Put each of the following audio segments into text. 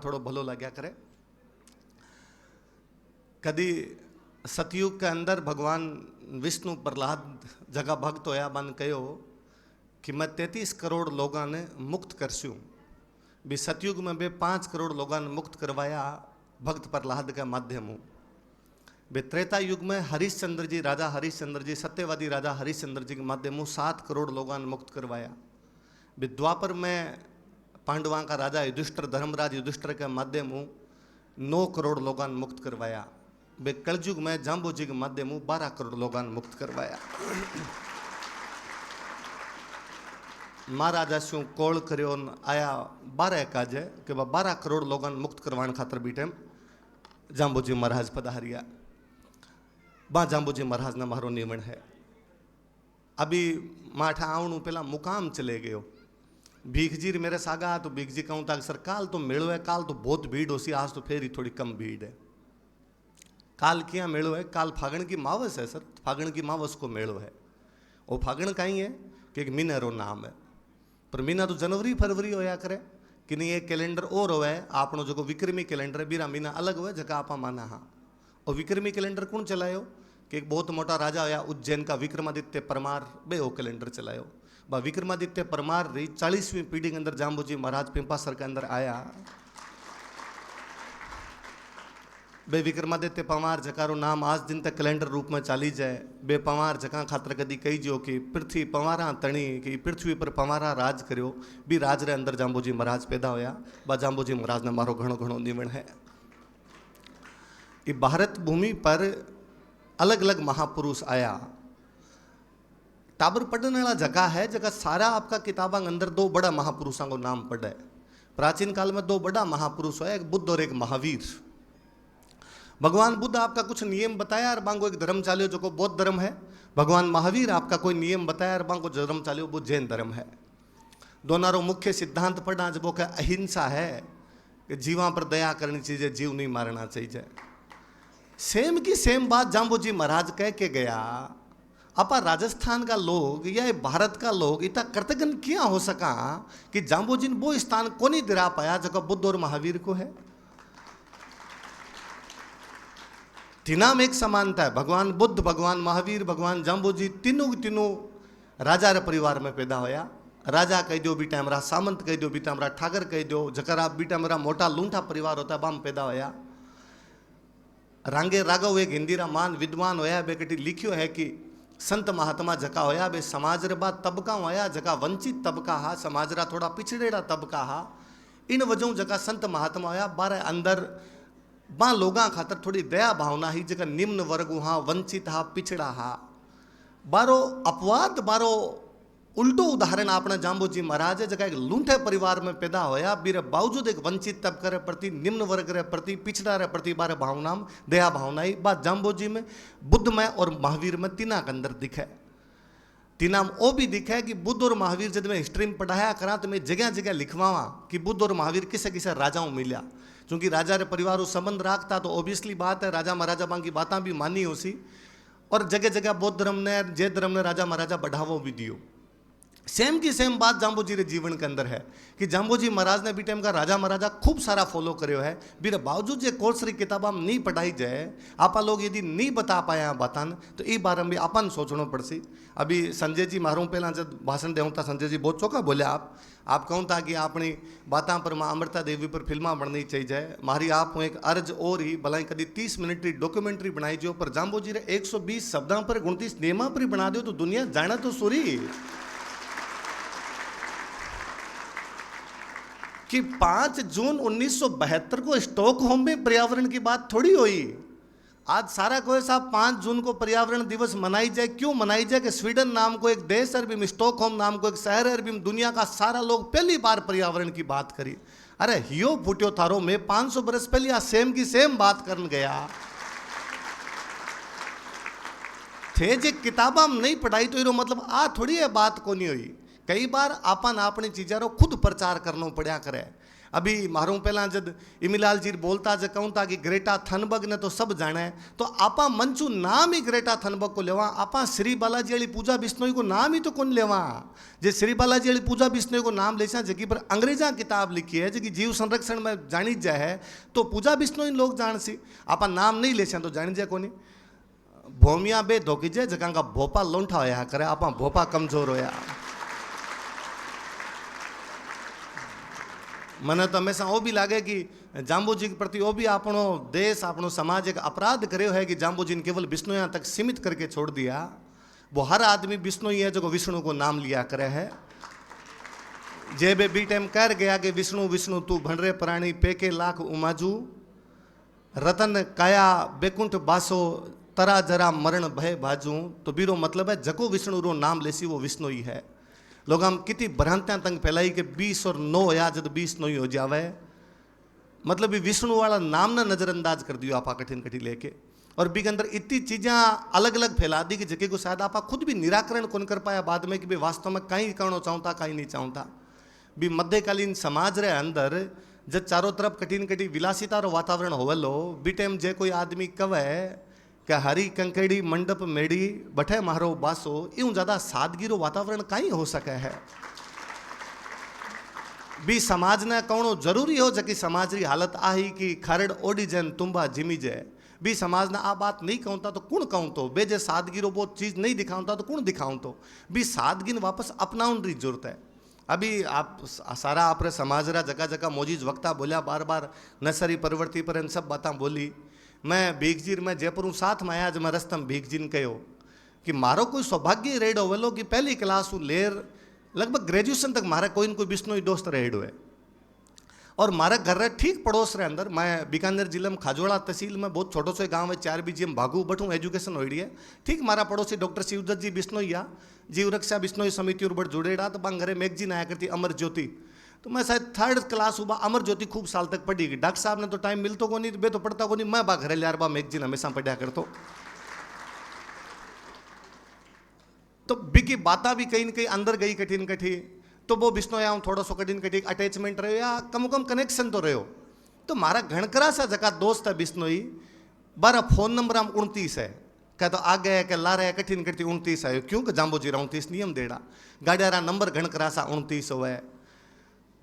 थोड़ो भलो लाग्या करे। कदी सतयुग के अंदर भगवान विष्णु प्रहलाद जगह भक्त होया बन कहो कि मैं 33 करोड़ लोगों ने मुक्त करस्यूं। भी सतयुग में बे 5 करोड़ लोगों ने मुक्त करवाया भक्त प्रहलाद के माध्यम हूँ। बे त्रेता युग में हरिश्चंद्र जी, राजा हरिश्चंद्र जी, सत्यवादी राजा हरिश्चंद्र जी के माध्यम हूँ 7 करोड़ लोगों ने मुक्त करवाया। बे द्वापर में पांडवा का राजा युधिष्ठिर, धर्मराज युधिष्ठिर के माध्यम हूँ 9 करोड़ लोगों ने मुक्त करवाया। बे कलयुग में जाम्बू जी के माध्यम हूँ 12 करोड़ लोगों ने मुक्त करवाया। महाराजा शू कोल करो आया 12 काजे कि 12 करोड़ लोगों ने मुक्त करवाने खातर बीटे जाम्बू जी महाराज पधारिया। बा जाम्बू जी महाराज ना मारो नियमन है। अभी माठा आवणु पहला मुकाम चले गयो। भीख जी मेरे सागा तो भीख जी कहूँ था सर काल तो मेड़ो है, काल तो बहुत भीड़ होसी, आज तो फिर ही थोड़ी कम भीड़ है। काल क्या मेड़ो है? काल फागण की मावस है सर, फागण की मावस को मेड़ो है। वो फागण कहीं है कि एक मीना रो नाम है, पर मीना तो जनवरी फरवरी होया करे कि नहीं। एक कैलेंडर और हो है आपनो जो विक्रमी कैलेंडर है, बीरा मीना अलग हो जगह आप माना। हाँ, और विक्रमी कैलेंडर कौन चलायो कि एक बहुत मोटा राजा होया उज्जैन का विक्रमादित्य परमार, बे वो कैलेंडर चलायो। बा विक्रमादित्य परमार रही 40वीं पीढ़ी के अंदर जाम्बू जी महाराज पिंपासर के अंदर आया। बे विक्रमादित्य पवार जकारो नाम आज दिन तक कैलेंडर रूप में चाली जाए। बे पवार जका खातर कदी कही जो कि पृथ्वी पवारा तणी कि पृथ्वी पर पवारा राज करो, भी राज रे अंदर जाम्बू जी महाराज पैदा होया। बा जाम्बू जी महाराज ने मारो घणो घणो निवण है। ये भारत भूमि पर अलग अलग महापुरुष आया। टाबर पढ़ने वाला जगह है, जगह सारा आपका किताबों के अंदर 2 बड़ा महापुरुषों को नाम पढ़ा है। प्राचीन काल में 2 बड़ा महापुरुष है, एक बुद्ध और एक महावीर। भगवान बुद्ध आपका कुछ नियम बताया और बांगो एक धर्म चालियो जो को बौद्ध धर्म है। भगवान महावीर आपका कोई नियम बताया और बांगो धर्म चालियो वो जैन धर्म है। दोनों रो मुख्य सिद्धांत पढ़ना जब का अहिंसा है कि जीवा पर दया करनी चाहिए, जीव नहीं मारना चाहिए। सेम की सेम बात जाम्बू जी महाराज कह के गया। अपा राजस्थान का लोग या भारत का लोग इतना कृतज्ञ क्या हो सका कि जाम्बू जी ने वो स्थान को नहीं दिला पाया जगह बुद्ध और महावीर को है। तीना में एक समानता है। भगवान बुद्ध, भगवान महावीर, भगवान जाम्बू जी तीनों के तीनों राजा रे परिवार में पैदा होया। राजा कह दो बीटा हमारा, सामंत कह दो बीटा हमारा, ठाकर कह दो, जकर आप बीटा मेरा मोटा लूंठा परिवार होता है बाम पैदा होया। रांगे राघव एक हिंदी रा मान विद्वान होया, बेकटी लिखियो है कि संत महात्मा जका होया बे समाज रे बाद तबका होया जका वंचित तबका हा, समाज रा थोड़ा पिछड़ेड़ा तबका हा। इन वजहों जका संत महात्मा होया बारे अंदर बा लोगा खातर थोड़ी दया भावना ही जका निम्न वर्ग हा, वंचित हा, पिछड़ा हा। बारो अपवाद, बारो उल्टो उदाहरण आपने जाम्बू जी महाराज है जगह एक लूंठे परिवार में पैदा होया, बीरे बावजूद एक वंचित तबके रे प्रति, निम्न वर्ग रे प्रति, पिछड़ा रे प्रति बारे भावना दया भावना ही बात जाम्बू जी में, बुद्ध में और महावीर में तीना के अंदर दिखे। तीना में वो भी दिखे कि बुद्ध और महावीर जब मैं हिस्ट्री में पढ़ाया करा तो मैं जगह जगह लिखवावा कि बुद्ध और महावीर किसे किसे राजाओं मिला। क्योंकि राजा रे परिवार संबंध रखता तो ओबियसली बात है राजा महाराजा बां की बातें भी मानी होसी। और जगह जगह बौद्ध धर्म ने, जैन धर्म ने राजा महाराजा बढ़ावो भी दियो। सेम की सेम बात जाम्बू जी रे जीवन के अंदर है कि जाम्बू जी महाराज ने भी टाइम का राजा महाराजा खूब सारा फॉलो करो है। बीरे बावजूद जो कोर्स री किताबा में नहीं पढ़ाई जाए, आपा लोग यदि नहीं बता पाया बातन तो ई बारे में अपन सोचना पड़सी। अभी संजय जी मारूँ पहला जब भाषण देऊँ था संजय जी बहुत चौका बोले आप कहूँ था कि अपनी बातों पर माँ अमृता देवी पर फिल्मा बननी चाहिए। मारी आप एक अर्ज और ही भलाई कभी 30 मिनट की डॉक्यूमेंट्री बनाई जो, पर जाम्बू जी रे 120 शब्दों पर 29 नियमा पर बना दो तो दुनिया जाना तो सुरी कि 5 जून 1972 को स्टॉकहोम में पर्यावरण की बात थोड़ी हुई। आज सारा कोई साहब 5 जून को पर्यावरण दिवस मनाई जाए। क्यों मनाई जाए कि स्वीडन नाम को एक देश है, अरबी स्टॉकहोम नाम को एक शहर है, अरबी दुनिया का सारा लोग पहली बार पर्यावरण की बात करी। अरे हियो फुटियो थारो में 500 बरस पहले आ सेम की सेम बात करन गया थे जे किताबा में नहीं पढ़ाई तो इरो मतलब आ थोड़ी है बात को नहीं हुई। कई बार अपन अपनी चीज़ों खुद प्रचार करना पड़ा करे। अभी मारू पहला जब इमीलाल जी बोलता जो कहूँ था कि ग्रेटा थनबग ने तो सब जाने, तो आपा मंचू नाम ही ग्रेटा थनबग को लेवा, आपा श्री बालाजी वाली पूजा बिश्नोई को नाम ही तो कौन लेवा। जे श्री बालाजी वाली पूजा बिश्नोई को नाम लेसा जगह पर अंग्रेजा किताब लिखी है जगह जीव संरक्षण में जानी जाए तो पूजा बिश्नोई लोग जान सी, आपा नाम नहीं लेसा तो जानी जाए कोनी। भोमिया बे धोकी जाए जगह का भोपा लोंठा होया करे, आपा भोपा कमजोर होया। मने तो हमेशा वो भी लगे कि जांबूजी के प्रति वो भी अपनो देश अपनो समाज एक अपराध करो है कि जांबूजी ने केवल विष्णुया तक सीमित करके छोड़ दिया। वो हर आदमी विष्णु ही है जो विष्णु को नाम लिया करे है। जे बे बी टाइम कर गया कि विष्णु विष्णु तू भंडरे प्राणी पेके लाख उमाजू, रतन काया बेकुंठ बासो तरा जरा मरण भय बाजू। तो बीरो मतलब है जको विष्णु रो नाम लेसी वो विष्णु ही है। लोग हम कितनी भ्रांतियां तंग फैलाई कि 20 और 9 या जब 20 नहीं हो जावे, मतलब विष्णु वाला नाम ना नजरअंदाज कर दियो आपा कठिन कठिन लेके, और बी के अंदर इतनी चीज़ा अलग अलग फैला दी कि जगह को शायद आपा खुद भी निराकरण कौन कर पाया बाद में कि भाई वास्तव में कहीं करना चाहता कहीं नहीं चाहता। भी मध्यकालीन समाज रे अंदर जब चारों तरफ कठिन कठिन विलासिता रो वातावरण होवलो, बी टाइम जे कोई आदमी कवे कि हरी कंकड़ी मंडप मेड़ी बठे मारो बासो, यूं ज्यादा सादगीरो वातावरण कहीं हो सके है। भी समाज ने कौनो जरूरी हो जकी समाज री हालत आई कि खरड़ ओडी जन तुम्बा जिमी जाए। भी समाज ने आ बात नहीं कहता तो कौन कहूँ तो बेजे सादगीरो वो चीज नहीं दिखाऊंता तो कौन दिखाऊं तो भी सादगी ने वापस अपनाउन री जरूरत है। अभी आप सारा आप समाज रा जगह जगह मोजीज वक्ता बोलिया बार बार नर्सरी प्रवृत्ति पर इन सब बातें बोली। मैं भीखजीर में जयपुर हूँ साथ में आया जब मैं रस्तम भीखजी ने कहो कि मारो कोई सौभाग्य रेडो वेलो कि पहली क्लास हूँ लेर लगभग ग्रेजुएशन तक मारा कोई न कोई बिश्नोई दोस्त रेडो है। और मारा घर रे ठीक पड़ोस रे अंदर मैं बीकानेर जिले में खाजोड़ा तहसील में बहुत छोटो सो गाँव है 4 बीजीएम भागू बठू एजुकेशन हो है। ठीक मारा पड़ोसी डॉक्टर शिवदत्त जी बिश्नोई या जीव रक्षा बिश्नोई समिति और बड़ जुड़ेड़ा तो बा घरे मैगजीन आया करती अमर ज्योति। तो मैं शायद 3rd क्लास हुआ अमर ज्योति खूब साल तक पढ़ी गई। डॉक्टर साहब ने तो टाइम मिलतो को नहीं, बे तो पढ़ता को नहीं, मैं बा घरे यार बा मैगजीन हमेशा पढ़ा करतो। तो बिकी बाता भी कहीं न कहीं अंदर गई कठिन कठी, तो वो बिश्नोई आऊँ थोड़ा सो कठिन कठी अटैचमेंट रहो या कम कनेक्शन तो रहो। तो मारा घणकरा सा जगह दोस्त है बिश्नोई, बारा फोन नंबर हम 29 है, कह तो आ गए कह ला रहे कठिन कठी 29 है, क्यों कि जाम्बोजी 29 नियम देड़ा गाड़ियारा नंबर घणकरा सा 29 हो है।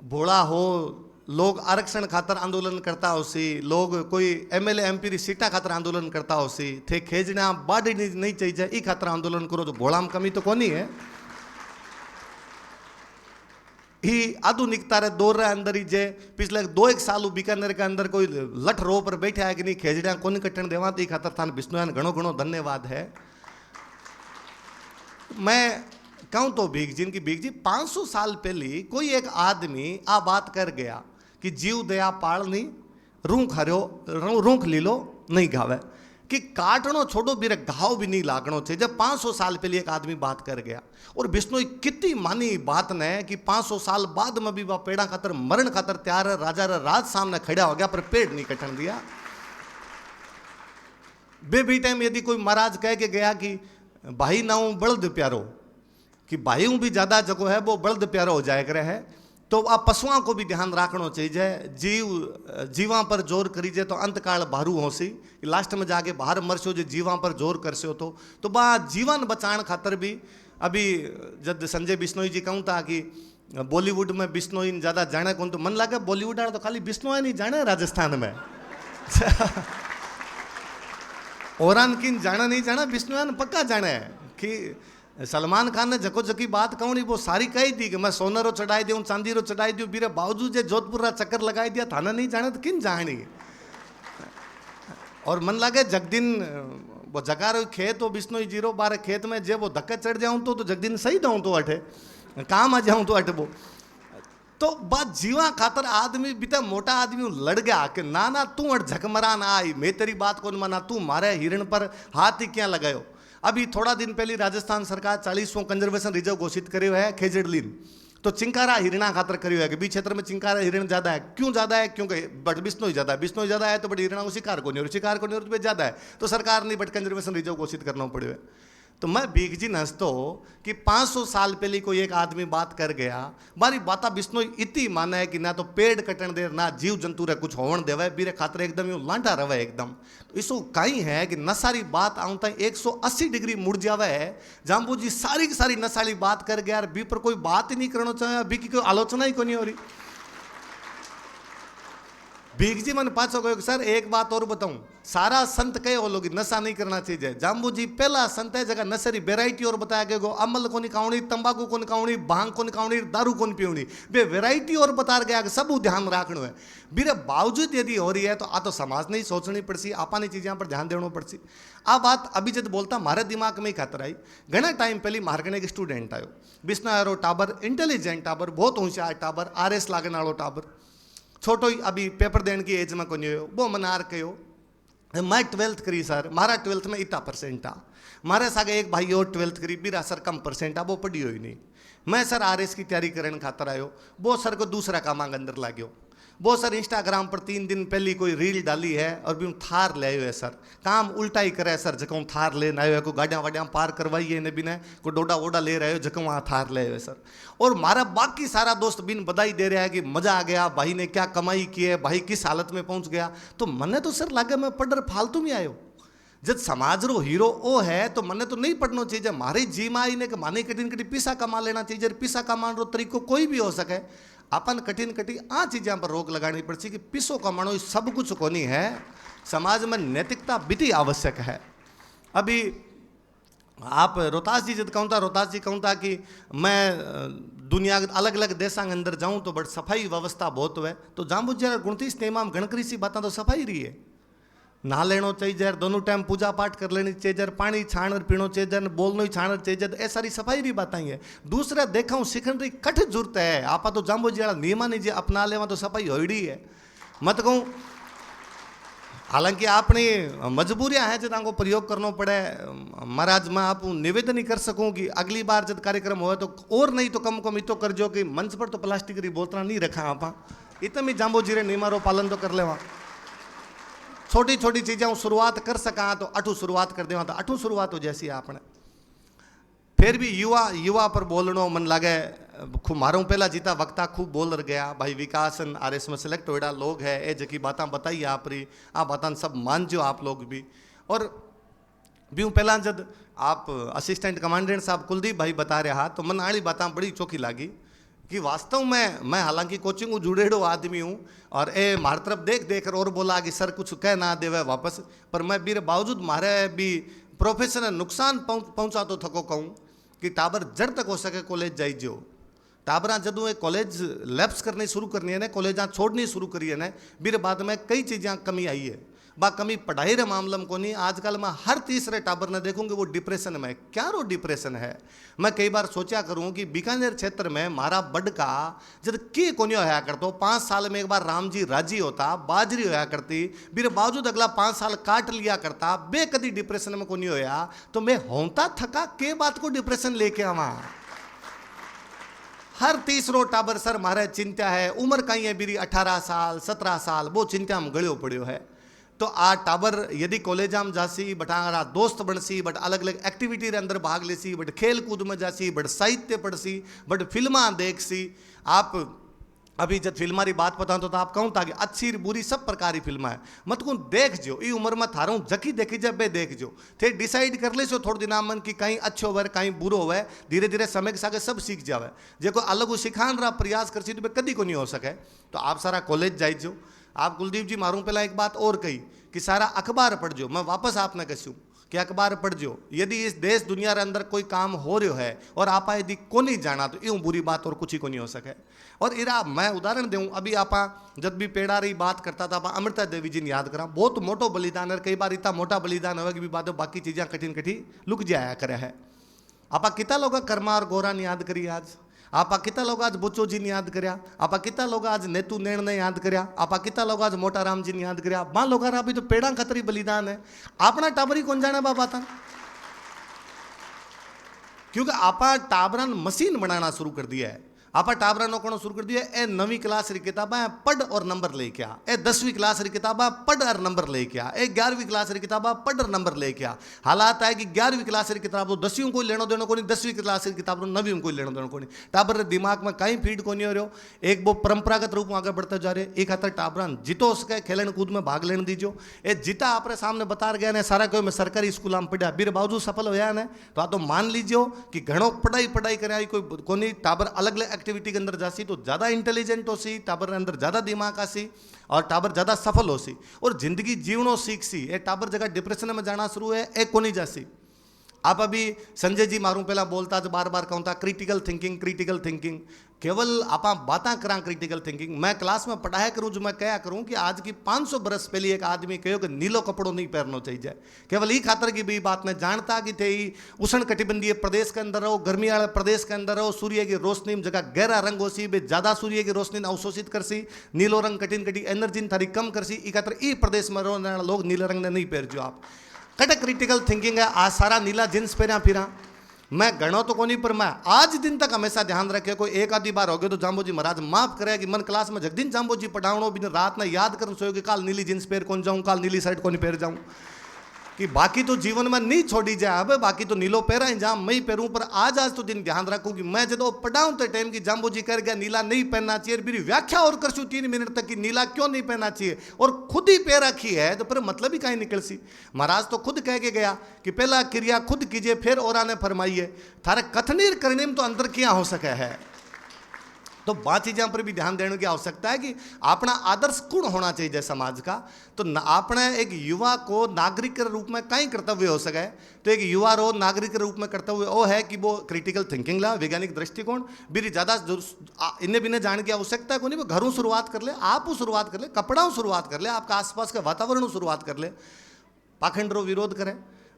भोला हो लोग आरक्षण खातर आंदोलन करता हो सी, लोग कोई एमएलए एमपी री सीटा खातर आंदोलन करता हो सी, थे खेजना बाड़ी नहीं चाहिए ई खातर आंदोलन करो, जो भोला में कमी तो कोनी है। ही आधुनिकता रे दौर रे अंदर ही जे पिछले 2-1 साल बीकानेर के अंदर कोई लठ रो पर बैठे है कि नहीं खेजड़ा कोनी कटन देवा, तो ई खातर थान बिश्नोयान घणो घणो धन्यवाद है। मैं कहूँ तो भीख जी 500 साल पहले कोई एक आदमी आ बात कर गया कि जीव दया पालनी रूख हरो रूख लीलो नहीं घावे, कि काटनो छोड़ो मेरे घाव भी नहीं लागनो थे। जब 500 साल पहले एक आदमी बात कर गया, और बिश्नोई कितनी मानी बात ने कि 500 साल बाद में भी वह पेड़ा खातर मरण खातर तैयार है, राजा रा राज सामने खड़ा हो गया पर पेड़ नहीं कटन दिया। बे भी टाइम यदि कोई महाराज कह के गया कि भाई ना हूं बलद प्यारो, कि भाइयों भी ज्यादा जगो है वो बलद प्यारो हो जाए करे है, तो आप पशुओं को भी ध्यान रखना चाहिए। जीवा पर जोर करीजे तो अंतकाल भारू हो सी, लास्ट में जाके बाहर मरसो जो जीवा पर जोर कर सो तो बा जीवन बचाने खातर भी। अभी जब संजय बिश्नोई जी कहूँ था कि बॉलीवुड में बिश्नोई ज़्यादा जाने कौन, तो मन लगे बॉलीवुड वाला तो खाली बिश्नोई नहीं जाने राजस्थान में और किन जाना नहीं जाना, बिश्नोई पक्का जाने कि सलमान खान ने जको जकी बात कहूँ वो सारी कही थी कि मैं सोनरो चढ़ाई दूँ चांदीरो चढ़ाई दूँ, बीरे बावजूद जे जोधपुर रा चक्कर लगाई दिया थाना नहीं जाने तो किन जानी। और मन लगे जगदिन वो जगारो खेत हो बिश्नोई जीरो बारे खेत में जे वो धक्के चढ़ जाऊँ तो जगदिन सही दूँ तो अठे काम आ जाऊँ तो अठे वो तो बात जीवा खातर आदमी बीता मोटा आदमी लड़ गया कि ना ना तू अट झकमरा ना आई, मैं तेरी बात कौन माना, तू मारे हिरण पर हाथ ही क्या लगायो। अभी थोड़ा दिन पहले राजस्थान सरकार 40वां कंजर्वेशन रिजर्व घोषित करियो है खेजड़लीन, तो चिंकारा हिरणा खातर करियो है कि बीच क्षेत्र में चिंकारा हिरण ज्यादा है। क्यों ज्यादा है? क्योंकि बट बिश्नोई ज्यादा है, बिश्नोई ज्यादा है तो बट हिरणा को शिकार को नहीं, और शिकार को नहीं और ज्यादा है तो सरकार ने बट कंजर्वेशन रिजर्व घोषित करना पड़े है। तो मैं भीख जी हंसतो कि 500 साल पहले कोई एक आदमी बात कर गया, बारी बाता बिश्नोई इतनी माना है कि ना तो पेड़ कटन दे ना जीव जंतु रे कुछ होवन देवे, बीरे खातर एकदम यूं लांटा रवे एकदम। तो इसो कहीं है कि नसारी बात आऊं तक 180 डिग्री मुड़ जावे है। जाम्बू जी सारी की सारी नसाली बात कर गया, बी पर कोई बात ही नहीं करना चाहे, बी की कोई आलोचना ही को नहीं हो रही। भीख जी मैंने पाछो कहो सर एक बात और बताऊं, सारा संत कहे वो लोग नशा नहीं करना चाहिए। जाम्बू जी पहला संत है जगह नशेरी वेराइटी और बताया गया, अमल को नहीं खावनी, तंबाकू को नहीं खावनी, भांग को नहीं खावनी, दारू को नहीं पीवनी, बे वेराइटी और बता गया कि सब ध्यान रखना है। बीरे बावजूद यदि हो रही है तो आ तो समाज ने ही सोचनी पड़सी, आपानी चीज़ों पर ध्यान देना पड़सी। आ बात अभी जब बोलता मारे दिमाग में ही खातर आई। घना टाइम पहले मारकने एक स्टूडेंट आयो, बिस्ना टाबर, इंटेलिजेंट टाबर, बहुत होशियार टाबर, RS लागण वालों टाबर, छोटो ही अभी पेपर देने की एज में को नहीं हो। वो मनार कहो मैं 12th करी सर, मारा 12th में इतना परसेंट आ, मारे सागे एक भाई और 12th करी, बीरा सर कम परसेंट आ, वो पढ़ी हो ही नहीं। मैं सर RS की तैयारी करने खातर आयो, वो सर को दूसरा काम अंदर लाग्यो। वो सर इंस्टाग्राम पर 3 दिन पहले कोई रील डाली है और भी थार ले आयो है सर, काम उल्टा ही करे सर, जको थार लेने आयो है, को गाड़ियाँ वाड़ियाँ पार करवाई है ने बिना, को डोडा वोडा ले रहे हो जको वहाँ थार ले आयो है सर। और मारा बाकी सारा दोस्त बिन बधाई दे रहा है कि मजा आ गया, भाई ने क्या कमाई की है, भाई किस हालत में पहुँच गया। तो मने तो सर लगे मैं पढ़र फालतू में आयो, जब समाज रो हीरो ओ है तो मने तो नहीं पढ़ना चाहिए। मारे जी में आई ने कि माने कठिन कठिन पैसा कमा लेना चाहिए, पैसा कमान रो तरीको कोई भी हो सके, अपन कठिन कठिन आ चीज़ों पर रोक लगानी पड़ती कि पैसो कमानो सब कुछ को नहीं है, समाज में नैतिकता बिल्कुल आवश्यक है। अभी आप रोहतास जी जब कहूँ था, रोहतास जी कहूँ था कि मैं दुनिया अलग अलग देशों के अंदर जाऊँ तो बड़ी सफाई व्यवस्था बहुत है, तो जाम्बू जरा गुणतीस नेमाम गणकरी सी बातें तो सफाई रही है, नहा लेना चाहिए, दोनों टाइम पूजा पाठ कर लेनी चाहिए, पानी छाण पीना चाहिए, बोलना ही छाण चाहिए, ऐ सारी सफाई री बातें है। दूसरा देखा सीखने की कठ जरूरत है, आपा तो जाम्बो जी नियमा नहीं जी अपना लेवा तो सफाई हो ही है। मत कहूँ हालांकि अपनी मजबूरियां हैं जब को प्रयोग करना पड़े। महाराज मैं आप निवेदन ही कर सकूं कि अगली बार जब कार्यक्रम हो तो और नहीं तो कम कम इतो कर जो कि मंच पर तो प्लास्टिक की बोतल नहीं रखा आप, इतने भी जाम्बो जी रे नियमारो पालन तो कर लेवा। छोटी छोटी चीज़ें शुरुआत कर सका तो अठू शुरुआत कर देवा तो अठू शुरुआत हो जैसी आपने। फिर भी युवा पर बोलनो मन लगे, खूब मारूं पहला जीता वक्ता खूब बोल गया, भाई विकासन RS में सिलेक्ट होड़ा लोग है, ए जकी बातें बताई आप री आ बातें सब मान जो आप लोग भी। और भी पहला जब आप असिस्टेंट कमांडेंट साहब कुलदीप भाई बता रहा तो मन आड़ी बातें बड़ी चौकी लगी कि वास्तव में मैं हालांकि कोचिंग जुड़ेड़ो आदमी हूँ और ए मार तरफ देख देख और बोला कि सर कुछ कह ना देवे वापस, पर मैं भी बावजूद मारे भी प्रोफेशनल नुकसान पहुँचा तो थको कहूँ कि टाबर जड़ तक हो सके कॉलेज जाइजो। टाबरा जदों कॉलेज लैप्स करनी शुरू करनी है ना, कॉलेजा छोड़नी शुरू करी है ना, बीरे बाद में कई चीज़ें कमी आई है। बा कमी पढ़ाई रे मामले में को नहीं, आजकल मैं हर तीसरे टाबर ने देखूंगे वो डिप्रेशन में। क्या रो डिप्रेशन है, मैं कई बार सोचा करूं कि बीकानेर क्षेत्र में मारा बड का जब की कोनी होया करतो, 5 साल में एक बार राम जी राजी होता, बाजरी होया करती, मेरे बावजूद अगला 5 साल काट लिया करता, बे कदी डिप्रेशन में कोनी होया, तो मैं होता थका के बात को डिप्रेशन लेके आवा। हर तीसरो टाबर सर मारे चिंता है, उम्र कहीं है बीरी 18 साल 17 साल, वो चिंता में गड़ियो पड़ियो है। तो आ टाबर यदि कॉलेजा में जासी बटा दोस्त बनसी, बट अलग अलग एक्टिविटी रे अंदर भाग लेसी, बट खेल कूद में जासी, बट साहित्य पढ़सी, बट फिल्मा देखसी। आप अभी जब फिल्मा री बात पता तो आप कहूँ था कि अच्छी बुरी सब प्रकार की फिल्मा है, मत को देख जो ई उम्र में थारूँ जकी देखी जब बे देख जो थे डिसाइड कर ले सो थोड़ी दिन मन की कहीं अच्छो हो कहीं बुरो हो, धीरे धीरे समय के साथ सब सीख जावे। जो को अलग सिखान रहा प्रयास कर तो कदी को नहीं हो सके। तो आप सारा कॉलेज जाइजो। आप कुलदीप जी मारूँ पहला एक बात और कही कि सारा अखबार पढ़ जो, मैं वापस आपने कहूँ कि अखबार पढ़ जो। यदि इस देश दुनिया के अंदर कोई काम हो रहा है और आप यदि को नहीं जाना तो यूँ बुरी बात और कुछ ही को नहीं हो सके। और इरा मैं उदाहरण दूँ, अभी आप जब भी पेड़ा रही बात करता था आप अमृता देवी जी ने याद करा, बहुत मोटो बलिदान है। कई बार इतना मोटा बलिदान हो कि भी बात बाकी चीज़ें कठिन कठिन लुक जाया करे है। आप कितना लोग कर्मा और गोरा ने याद करी आज, आप कितना लोग आज बुच्चो जी ने याद करया, आप कितना लोग आज नेतू नैण ने याद करया, आप कितना लोग आज मोटा राम जी ने याद करया। मां लोग अभी तो पेड़ा खतरी बलिदान है। अपना टाबरी कौन जाने बाबा था, क्योंकि आप टाबरन मशीन बनाना शुरू कर दिया है। आप टाबरा नो कणो शुरू कर दिया। ए 9वीं क्लास री किताबा पढ़ और नंबर लेके आ, ए 10वीं क्लास री किताबा पढ़ और नंबर लेके आ, ए 11वीं क्लास री किताबा पढ़ और नंबर लेके आ। हालात है कि 11वीं क्लास री किताब तो 10वीं को लेनो देनो कोनी, 10वीं क्लास री किताब तो 9वीं को लेनो देनो कोनी। टाबर रे दिमाग में कहीं फीड कोनी हो रहो, एक वो परंपरागत रूप में आगे बढ़ते जा रहे। एक खातर टाबरा जीतो सके खेलन कूद में भाग लेने दीजो। ए जीता आपरे सामने बता गया ने सारा कोई मैं सरकारी स्कूल में पढ़ा बीर बावजूद सफल होया ने, तो आ तो मान लीजियो कि घणो पढ़ाई करे कोई कोनी। टाबर अलग अलग एक्टिविटी के अंदर जासी तो ज़्यादा इंटेलिजेंट हो सी, टाबर अंदर ज़्यादा दिमाग आसी और टाबर ज़्यादा सफल हो सी और जिंदगी जीवनो सीख सी। ए टाबर जगह डिप्रेशन में जाना शुरू है ए कोनी जासी। आप अभी संजय जी मारू पहला बोलता जो बार बार कहूँ था क्रिटिकल थिंकिंग केवल आप बातें करा क्रिटिकल थिंकिंग। मैं क्लास में पढ़ाया करूँ जो मैं क्या करूँ कि आज की 500 बरस पहले एक आदमी कहो कि नीलो कपड़ो नहीं पहनना चाहिए, केवल ये खातर की भी बात मैं जानता कि थे उष्ण कटिबंधीय प्रदेश के अंदर रहो, गर्मी वाले प्रदेश के अंदर रहो, सूर्य की रोशनी में जगह गहरा रंग हो सी, ज़्यादा सूर्य की रोशनी अवशोषित कर सी, नीलो रंग कटी एनर्जी थारी कम कर सी। खातर ई प्रदेश में रहने वाला लोग नीले रंग ने नहीं पहनजो। आप कट क्रिटिकल थिंकिंग है। आज सारा नीला जींस पहना फिरा, मैं गणो तो कोनी पर मैं आज दिन तक हमेशा ध्यान रखे। कोई एक आधी बार हो गए तो जाम्बो जी महाराज माफ करे कि मन क्लास में जगदीन जाम्बो जी पढ़ावणो भी रात में याद कर सोयो कि काल नीली जींस पहन कौन जाऊँ, काल नीली शर्ट कौन पहन जाऊँ, कि बाकी तो जीवन में नहीं छोड़ी जाए। अब बाकी तो नीलो पहरा ही जा मैं ही पहरूँ, पर आज तो दिन ध्यान रखूँ कि मैं जो पढ़ाऊँ तो टाइम की जाम्बो जी कर गया नीला नहीं पहनना चाहिए, मेरी व्याख्या और करशू 3 मिनट तक कि नीला क्यों नहीं पहनना चाहिए, और खुद ही पहन रखी है तो फिर मतलब ही कहीं निकल सी। महाराज तो खुद कह के गया कि पहला क्रिया खुद कीजिए फिर और आने फरमाइए। थारे कथनीर करने में तो अंदर क्या हो सके है। तो बात चीज़ों पर भी ध्यान देने की आवश्यकता है कि अपना आदर्श गुण होना चाहिए समाज का। तो अपने एक युवा को नागरिक के रूप में कई कर्तव्य हो सके, तो एक युवा रो नागरिक के रूप में कर्तव्य वो है कि वो क्रिटिकल थिंकिंग ला, वैज्ञानिक दृष्टिकोण भी ज़्यादा इन्हें बिन्हें जाने की आवश्यकता को नहीं। वो घरों शुरुआत कर ले, आप शुरुआत कर ले, कपड़ाओं शुरुआत कर ले, आपका आसपास के वातावरण शुरुआत कर ले। पाखंड रो विरोध करें।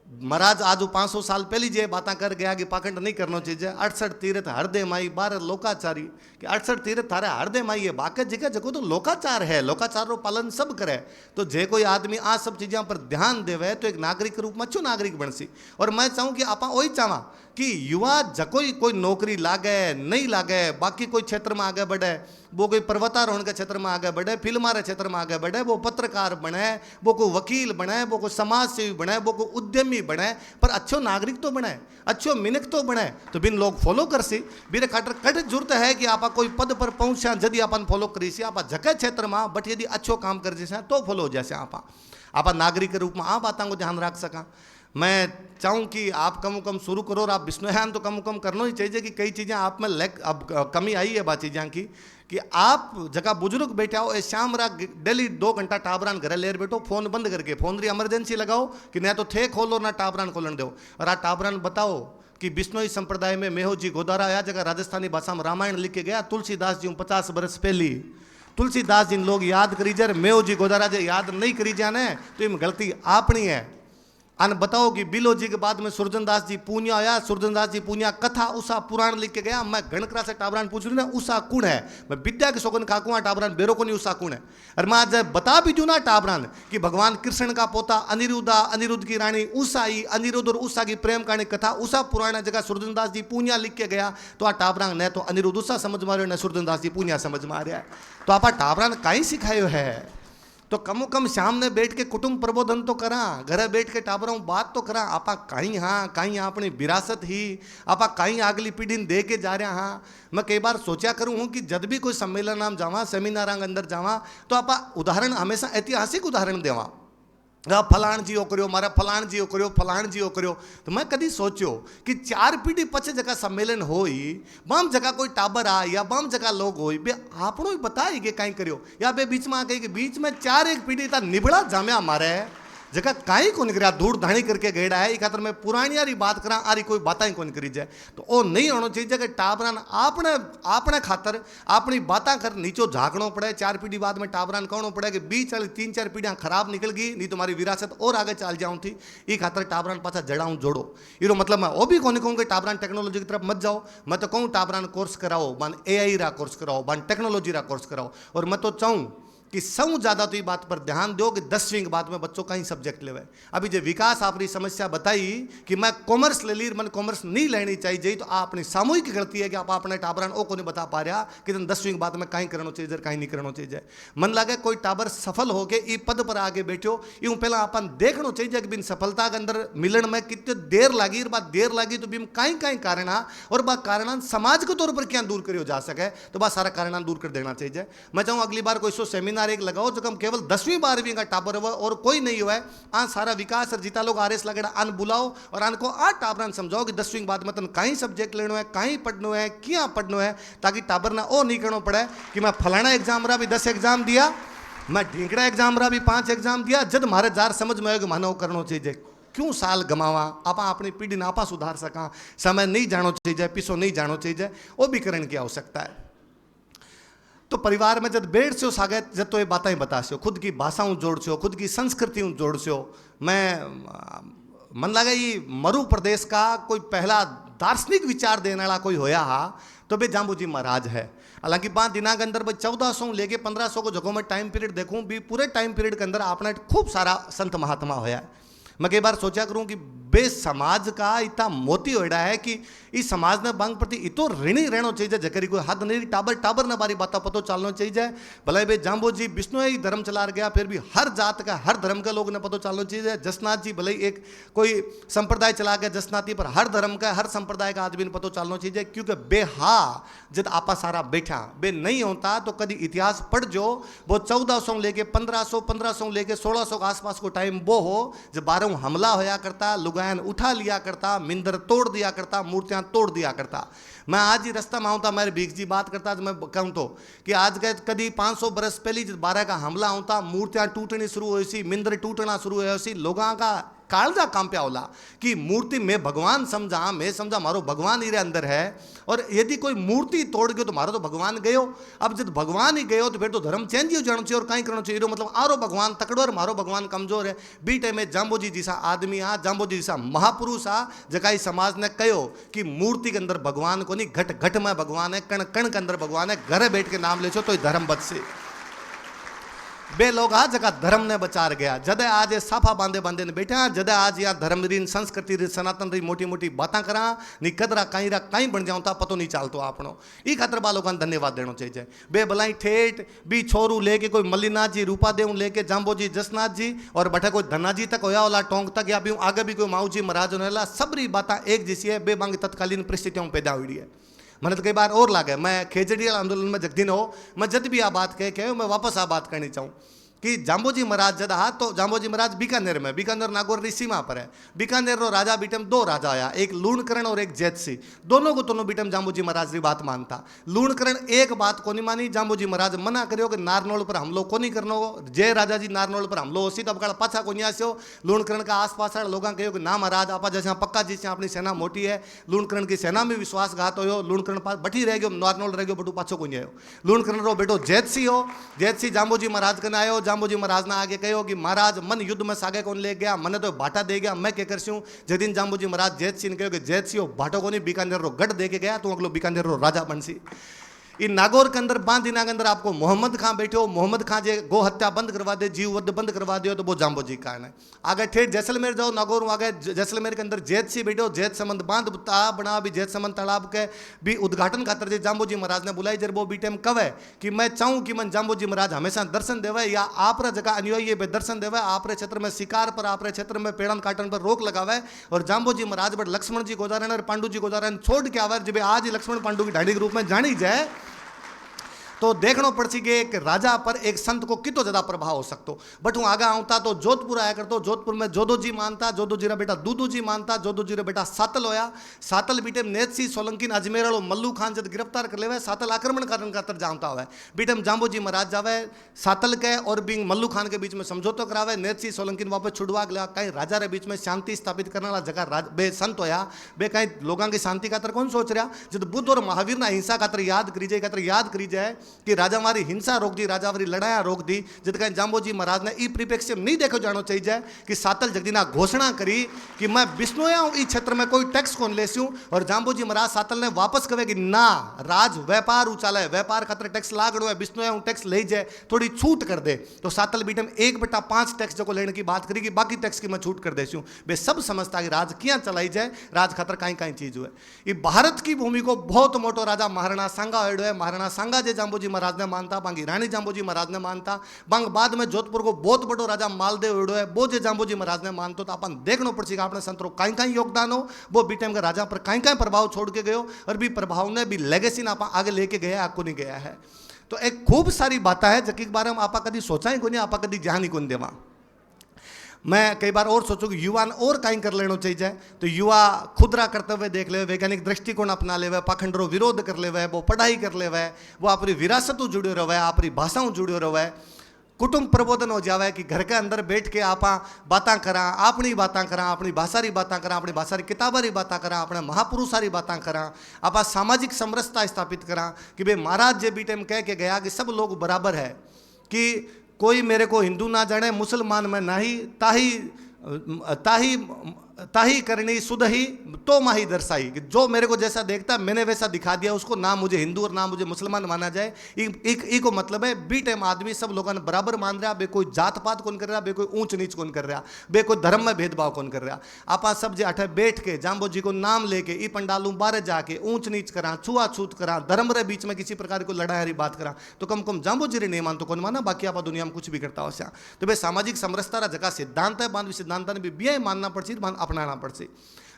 महाराज आज 500 साल पहली जे बातें कर गया कि पाखंड नहीं करना चाहिए। 68 तीर्थ हरदे माई 12 लोकाचारी, कि 68 तीर्थ थारे हरदे माई है, बाकी जगह जगह तो लोकाचार है, लोकाचार रो पालन सब करे। तो जे कोई आदमी आ सब चीज़ों पर ध्यान देवे तो एक नागरिक के रूप में अच्छो नागरिक बन सी। और मैं चाहूँ कि आप वही चाहवा कि युवा जकोई कोई नौकरी लागे नहीं लागे, बाकी कोई क्षेत्र में आगे बढ़े, वो कोई पर्वतारोहण के क्षेत्र में आगे बढ़े, फिल्मा के क्षेत्र में आगे बढ़े, वो पत्रकार बने, वो कोई वकील बने, वो कोई समाज सेवी बने, वो कोई उद्यमी बने, पर अच्छो नागरिक तो बने, अच्छो मिनक तो बने, तो बिन लोग फॉलो कर सी। बिरे खातर कट जरूरत है कि आप कोई पद पर पहुंचा यदि अपन फॉलो करी सी, आप जगह क्षेत्र में बट यदि अच्छो काम कर जैसे तो फॉलो हो जैसे आप नागरिक के रूप में आप बातों को ध्यान रख सका। मैं चाहूँ कि आप कम शुरू करो, और आप विष्णुयान तो कम करना ही चाहिए कि कई चीज़ें आप में अब कमी आई है बात चीज़ें की, कि आप जगह बुजुर्ग बैठे हो ए शाम रात डेली 2 घंटा टाबरान घर लेर बैठो, फोन बंद करके, फोन री इमरजेंसी लगाओ कि ना तो थे खोलो ना टाबरान खोलन दो। और आ टाबरान बताओ कि बिश्नोई संप्रदाय में मेहो जी गोदारा आया जगह राजस्थानी भाषा में रामायण लिख के गया, तुलसीदास जी 50 बरस पहली तुलसीदास जी लोग याद करी जाए, मेहो जी गोदारा जे याद नहीं करी जाने तो इम गलती आपनी है। अन बताओ कि बिलो जी के बाद में सुरजनदास जी पूनिया आया, सुरजनदास जी पूनिया कथा उषा पुराण लिख के गया। मैं गणकरा से टाबरान पूछ रही ना उषा कुण है, मैं विद्या के शोकन काकुआ टाबरान बेरो को नहीं उषा कुण है। और मैं आज बता भी जू ना टाबरान कि भगवान कृष्ण का पोता अनिरुद्धा, अनिरुद्ध की रानी उषा ही, अनिरुद्ध और उषा की प्रेम कहानी कथा उषा पुराण जगह सुरजनदास जी पूनिया लिख के गया। तो आ टाबरान ने तो अनिरुद्ध उषा समझ मारे न सुरजनदास जी पूनिया समझ मारे। तो आप टाबरान कहीं सिखायो है, तो कम सामने बैठ के कुटुंब प्रबोधन तो करा, घर बैठ के टाबरों बात तो करा। आपा कहीं हाँ कहीं अपनी विरासत ही आपा कहीं अगली पीढ़ी दे के जा रहा। हाँ मैं कई बार सोचा करूँ हूँ कि जब भी कोई सम्मेलन नाम जावा, सेमिनार अंदर जावा, तो आपा उदाहरण हमेशा ऐतिहासिक उदाहरण देवा। फलाण जी करो, मारा फलाण जी करो, फलाण जी करो। तो मैं कभी सोचो कि 4 पीढ़ी पचे जगह सम्मेलन होई, बम जगह कोई टाबर आ या बम जगह लोग होई, बे आपनो ही बताई के कहीं करियो, या बे बीच में आ गई कि बीच में 4 एक पीढ़ी था निबड़ा जाम्या मारे जगह कहीं को निकरिया दूर धाणी करके गेड़ा है। खातर मैं पुरानी यारी बात करा आरी कोई बात ही कौन करी जाए, तो वो नहीं होना चाहिए कि टाबरान आपने खातर अपनी बातें कर नीचो झाँकना पड़े। 4 पीढ़ी बाद में टाबरान कहना पड़े कि बीच वाली 3-4 पीढ़ियाँ खराब निकल गई, नहीं तुम्हारी विरासत और आगे चल जाऊँ थी। ये खातर टाबरान पासा जड़ाऊँ जोड़ो। ये मतलब मैं वो भी कौन कहूँ कि टाबरान टेक्नोलॉजी की तरफ मत जाओ, मैं तो कहूँ टाबरान कोर्स कराओ, बन AI रा कोर्स कराओ, बन टेक्नोलॉजी रा कोर्स कराओ। और मैं तो चाहूँ कि सौ ज्यादा तो ये बात पर ध्यान दो कि 10वीं के बाद में बच्चों का ही सब्जेक्ट लेवे। अभी जो विकास आपकी समस्या बताई कि मैं कॉमर्स ले ली, मन कॉमर्स नहीं लेनी चाहिए, तो आप अपनी सामूहिक गलती है कि आप अपने टाबरान ओ को नहीं बता पा रहा कि 10वीं के बाद में कहीं करना चाहिए कहीं नहीं करना चाहिए। मन लगे कोई टाबर सफल हो गए, ये पद पर आगे बैठो, यूं पहला अपन देखना चाहिए कि बिन सफलता के अंदर मिलन में कितने देर लगी, बात देर लगी तो बिन कहीं कहीं कारण और बात कारण समाज के तौर पर क्या दूर करियो जा सके, तो बात सारा कारण दूर कर देना चाहिए। मैं चाहूँ अगली बार कोई सो सेमिनार एक लगाओ जो कम केवल 10वीं 12वीं का टाबर हुआ और कोई नहीं हुआ है, आ सारा विकास और जीता लोग आरएस लगेगा अन बुलाओ और अन को आ टाबरन समझाओ कि 10वीं के बाद में तन कहीं सब्जेक्ट लेना है, कहीं पढ़ना है, क्या पढ़ना है, ताकि टाबर ना ओ नहीं करना पड़े कि मैं फलाना एग्जाम रहा भी 10 एग्जाम दिया, मैं ढींकड़ा एग्जाम रहा भी 5 एग्जाम दिया, जब मारे जार समझ में आएगा मानव करना चाहिए, क्यों साल गमावा, आप अपनी पीढ़ी ने आपा सुधार सका, समय नहीं जाना चाहिए, पीछो नहीं जाना चाहिए, वो भी करण की आवश्यकता है। तो परिवार में जब बैठ से सागे जब तो ये बातें बता सो, खुद की भाषाओं जोड़ सो, खुद की संस्कृति जोड़ सो। मैं मन लगा ये मरु प्रदेश का कोई पहला दार्शनिक विचार देने वाला कोई होया हा तो बे जाम्बू जी महाराज है। हालांकि 5 दिनों के अंदर 1400 लेके 1500 को जगहों में टाइम पीरियड देखूं भी, पूरे टाइम पीरियड के अंदर आपने खूब सारा संत महात्मा होया है। मैं कई बार सोचा करूं कि बे समाज का इतना मोती होड़ा है कि इस समाज ने बांग प्रति इतो ऋणी रहना चाहिए, जकरी कोई हद नहीं, टाबर टाबर ने बारी बात पतो चलना चाहिए। भले बे जाम्बो जी विष्णु ही धर्म चला गया, फिर भी हर जात का हर धर्म के लोग ने पतो चलना चाहिए। जसनाथ जी भले एक कोई संप्रदाय चला गया जसनाथी, पर हर धर्म का हर संप्रदाय का आदमी ने पतो चलना चाहिए, क्योंकि बेहा जब आपा सारा बैठा बे नहीं होता तो कभी इतिहास पढ़ जो वो 1400 लेके 1500 लेके 1600 के आसपास को टाइम वो हो जब 12 हमला होया करता, लुगायन उठा लिया करता, मिंदर तोड़ दिया करता, मूर्तियां तोड़ दिया करता। मैं आज ही रास्ता में आऊँ मेरे भीख जी बात करता तो मैं कहूँ तो कि आज के कभी 500 बरस पहले जब 12 का हमला होता, मूर्तियां टूटनी शुरू हुई सी, मिंदर टूटना शुरू हुई सी, लोगों का कालजा कांप्या होला कि मूर्ति में भगवान समझा, मैं समझा मारो भगवान ही रे अंदर है, और यदि कोई मूर्ति तोड़ गयो तो मारो तो भगवान गयो। अब जब भगवान ही गयो तो फिर तो धर्म चेंज हो जाना चाहिए और कहीं करना चाहिए, मतलब आरो भगवान तकड़ो और मारो भगवान कमजोर है। बी टाइम में जाम्बो जी जैसा आदमी आ, जाम्बो जी जैसा महापुरुष आ, जकाई समाज ने कहो कि मूर्ति के अंदर भगवान को नहीं, घट घट में भगवान है, कण कण के अंदर भगवान है, घरे बैठ के नाम ले तो धर्म बच से बे लोग आ जगह धर्म ने बचार गया। जदे आज ये साफा बांधे बांधे ने बैठा, जदे आज यहाँ धर्म री संस्कृति री सनातन री मोटी मोटी बातें करा नी कदरा कहीं बन जाऊँ पतो नहीं चलतो आपनो। ई खातर बा लोगों धन्यवाद देना चाहिए। बे भलाई ठेठ भी छोरू लेके कोई मल्लीनाथ जी, रूपा देव लेके जाम्बो जी, जसनाथ जी और बठे कोई धन्ना जी तक होया वाला टोंक तक, या भी आगे भी कोई माऊ जी महाराज होने सबरी बातें एक जैसी है। बे मांग तत्कालीन परिस्थितियों में पैदा हुई है। मैंने तो कई बार और लागे, मैं खेजड़ी आंदोलन में जगदीन हो, मैं जब भी आ बात कहे मैं वापस आ बात करनी चाहूँ कि जाम्बो जी महाराज जद हा तो जाम्बो जी महाराज बीकानेर में, बीकानेर नागौर री सीमा पर है। बीकानेर रो राजा बीटम 2 राजा आया, एक लूणकरण और एक जैतसी, दोनों को दोनों बीटम जाम्बो जी महाराज री बात मानता। लूणकरण एक बात को नहीं मानी, जाम्बो जी महाराज मना करियो कि नारनौल पर हमलो को नहीं करनो, जय राजा जी नारनौल पर हमलो होसी तो अब पाछा को नहीं आस्यो। लूणकरण का आसपास लोग कहो कि ना महाराज आप जैसे पक्का जी से अपनी सेना मोटी है, लूणकरण की सेना में विश्वासघात हो, लूणकरण पास बठी रह गयो, नारनौल रह गयो, बटू पाछो को नहीं आयो। लूणकरण रो बेटो जैतसी हो, जैतसी जाम्बो जी महाराज कने आयो, जाम्बो जी महाराज ने आगे कहो कि महाराज मन युद्ध में सागे कौन ले गया, मने तो बाटा दे गया, मैं क्या करसूं। जदिन जाम्बो जी महाराज जैतसी ने कहो कि जैतसी हो बाटो को नहीं, बीकानेर रो गढ़ दे के गया, तू अगलो बीकानेर रो राजा बनसी। इन नागौर के अंदर 5 दिनों के अंदर आपको मोहम्मद खां बैठो, मोहम्मद खां जे गो हत्या बंद करवा दे, जीव वध बंद करवा दियो, तो वो जाम्बो जी का है। आगे ठेठ जैसलमेर जाओ, नागौर आगे जैसलमेर के अंदर जैतसी बैठो, जैत संबंध बांध तालाब बना भी, जैत संबंध तालाब के भी उद्घाटन खातर जे जाम्बो जी महाराज ने बुलाई। जब वो बी टाइम कवे कि मैं चाहूँ कि मन जाम्बो जी महाराज हमेशा दर्शन देवे या आप जगह अनुयायी पे दर्शन देवे, आप क्षेत्र में शिकार पर, आप क्षेत्र में पेड़न काटन पर रोक लगावे, और जाम्बो जी महाराज बट लक्ष्मण जी गोदारण और पांडु जी गोदारण छोड़ के आवे, जब आज लक्ष्मण पांडु की ढाडी के रूप में जानी जाए तो देखना पड़ सी कि एक राजा पर एक संत को कितो ज्यादा प्रभाव हो सकतो। बट हूँ आगे आऊँता तो जोधपुर आया करतो, जोधपुर में जोधो जी मानता, जोधो जी रा बेटा दूधू जी मानता, जोधो जी रा बेटा सातल होया। सातल बीटे नेतसी सोलंकी अजमेर वालो मल्लू खान जब गिरफ्तार कर लेवे, सातल आक्रमण करने खातर जानता हुआ बीटम जाम्बो जी महाराज जावे सातल के और बिंग मल्लू खान के बीच में समझौतो करावे, नेतसी सोलंकी वापस छुड़वा के कहीं राजा रे बीच में शांति स्थापित करने वाला जगह बे संत होया। बे कहीं लोगों की शांति खातर कौन सोच रहा, जब बुद्ध और महावीर ना हिंसा खातर याद करी जाए कि राजा मारी हिंसा रोक दी, राजा वारी लड़ाया रोक दी। जित कहीं जाम्बोजी महाराज ने ई परिप्रेक्ष्य नहीं देखो जानो चाहिए कि सातल जगदीना घोषणा करी कि मैं बिश्नोया हूँ, इस क्षेत्र में कोई टैक्स कौन लेसी हूँ। और जाम्बोजी महाराज सातल ने वापस कहे कि ना, राज व्यापार उचाला है, व्यापार खातर टैक्स लागड़ो है, बिश्नोया हूँ टैक्स ले जाए, थोड़ी छूट कर दे। तो सातल बीटम 1/5 टैक्स जो लेने की बात करी कि बाकी टैक्स की मैं छूट कर देसी हूँ। वे सब समझता कि राज क्या चलाई जाए, राज खातर कहीं कहीं चीज हुए। ये भारत की भूमि को बहुत मोटो राजा महाराणा सांगा होड़ो है। महाराणा सांगा जे जाम्बोजी महाराज ने मानता, बांगी रानी जाम्बोजी महाराज ने मानता, बांग बाद में जोधपुर को बहुत बड़ो राजा मालदेव होड़ो है, वो जे जाम्बोजी महाराज ने मानतो। तो अपन देखना पड़े कि अपने संतरो कहीं कहीं योगदान हो, वो बी टाइम का राजा पर कहीं कहीं प्रभाव छोड़ के गयो, और भी प्रभाव ने भी लेगेसी ना आगे लेके गया, आपको नहीं गया है। तो एक खूब सारी बातें है जबकि बारे में आप कभी सोचा ही को नहीं, आप कभी ध्यान ही को नहीं देवा। मैं कई बार और सोचूं कि युवा ने और कहीं कर लेना चाहिए, तो युवा खुदरा करते हुए देख ले, वैज्ञानिक दृष्टिकोण अपना ले, पाखंडरो विरोध कर ले, वो पढ़ाई कर ले, वो अपनी विरासतों जुड़े रहे, अपनी भाषाओं जुड़े रहे, कुटुंब प्रबोधन हो जावे कि घर के अंदर बैठ के आप बातें करा, अपनी बातें करा, अपनी भाषा री बातें करा, अपनी भाषा री किताबा री बातें करा, अपने महापुरुषा री बातें करा, आप सामाजिक समरसता स्थापित करा कि भाई महाराज जे बी टाइम कह के गया कि सब लोग बराबर है, कि कोई मेरे को हिंदू ना जाने, मुसलमान में नाही, ताही ताही ताही करनी सुध ही तो माही दर्शाई, कि जो मेरे को जैसा देखता मैंने वैसा दिखा दिया उसको, ना मुझे हिंदू और ना मुझे मुसलमान माना जाए। एक को मतलब है बी टाइम आदमी सब लोगों ने बराबर मान रहा, बे कोई जात पात कौन कर रहा, बे कोई ऊंच नीच कौन कर रहा, बे कोई धर्म में भेदभाव कौन कर रहा। आप सब जे अठे बैठ के जाम्बो जी को नाम लेके ई पंडालू बारे जाके ऊंच नीच करा, छुआछूत करा, धर्म रे बीच में किसी प्रकार को लड़ाई बात करा, तो कम जाम्बो जी रे नहीं मान तो कौन माना, बाकी आप दुनिया में कुछ भी करता हो। तो भाई सामाजिक समरसता रा जगह सिद्धांत है, बांध सिद्धांत ने भी मानना पड़सी, अपनाना पड़सी।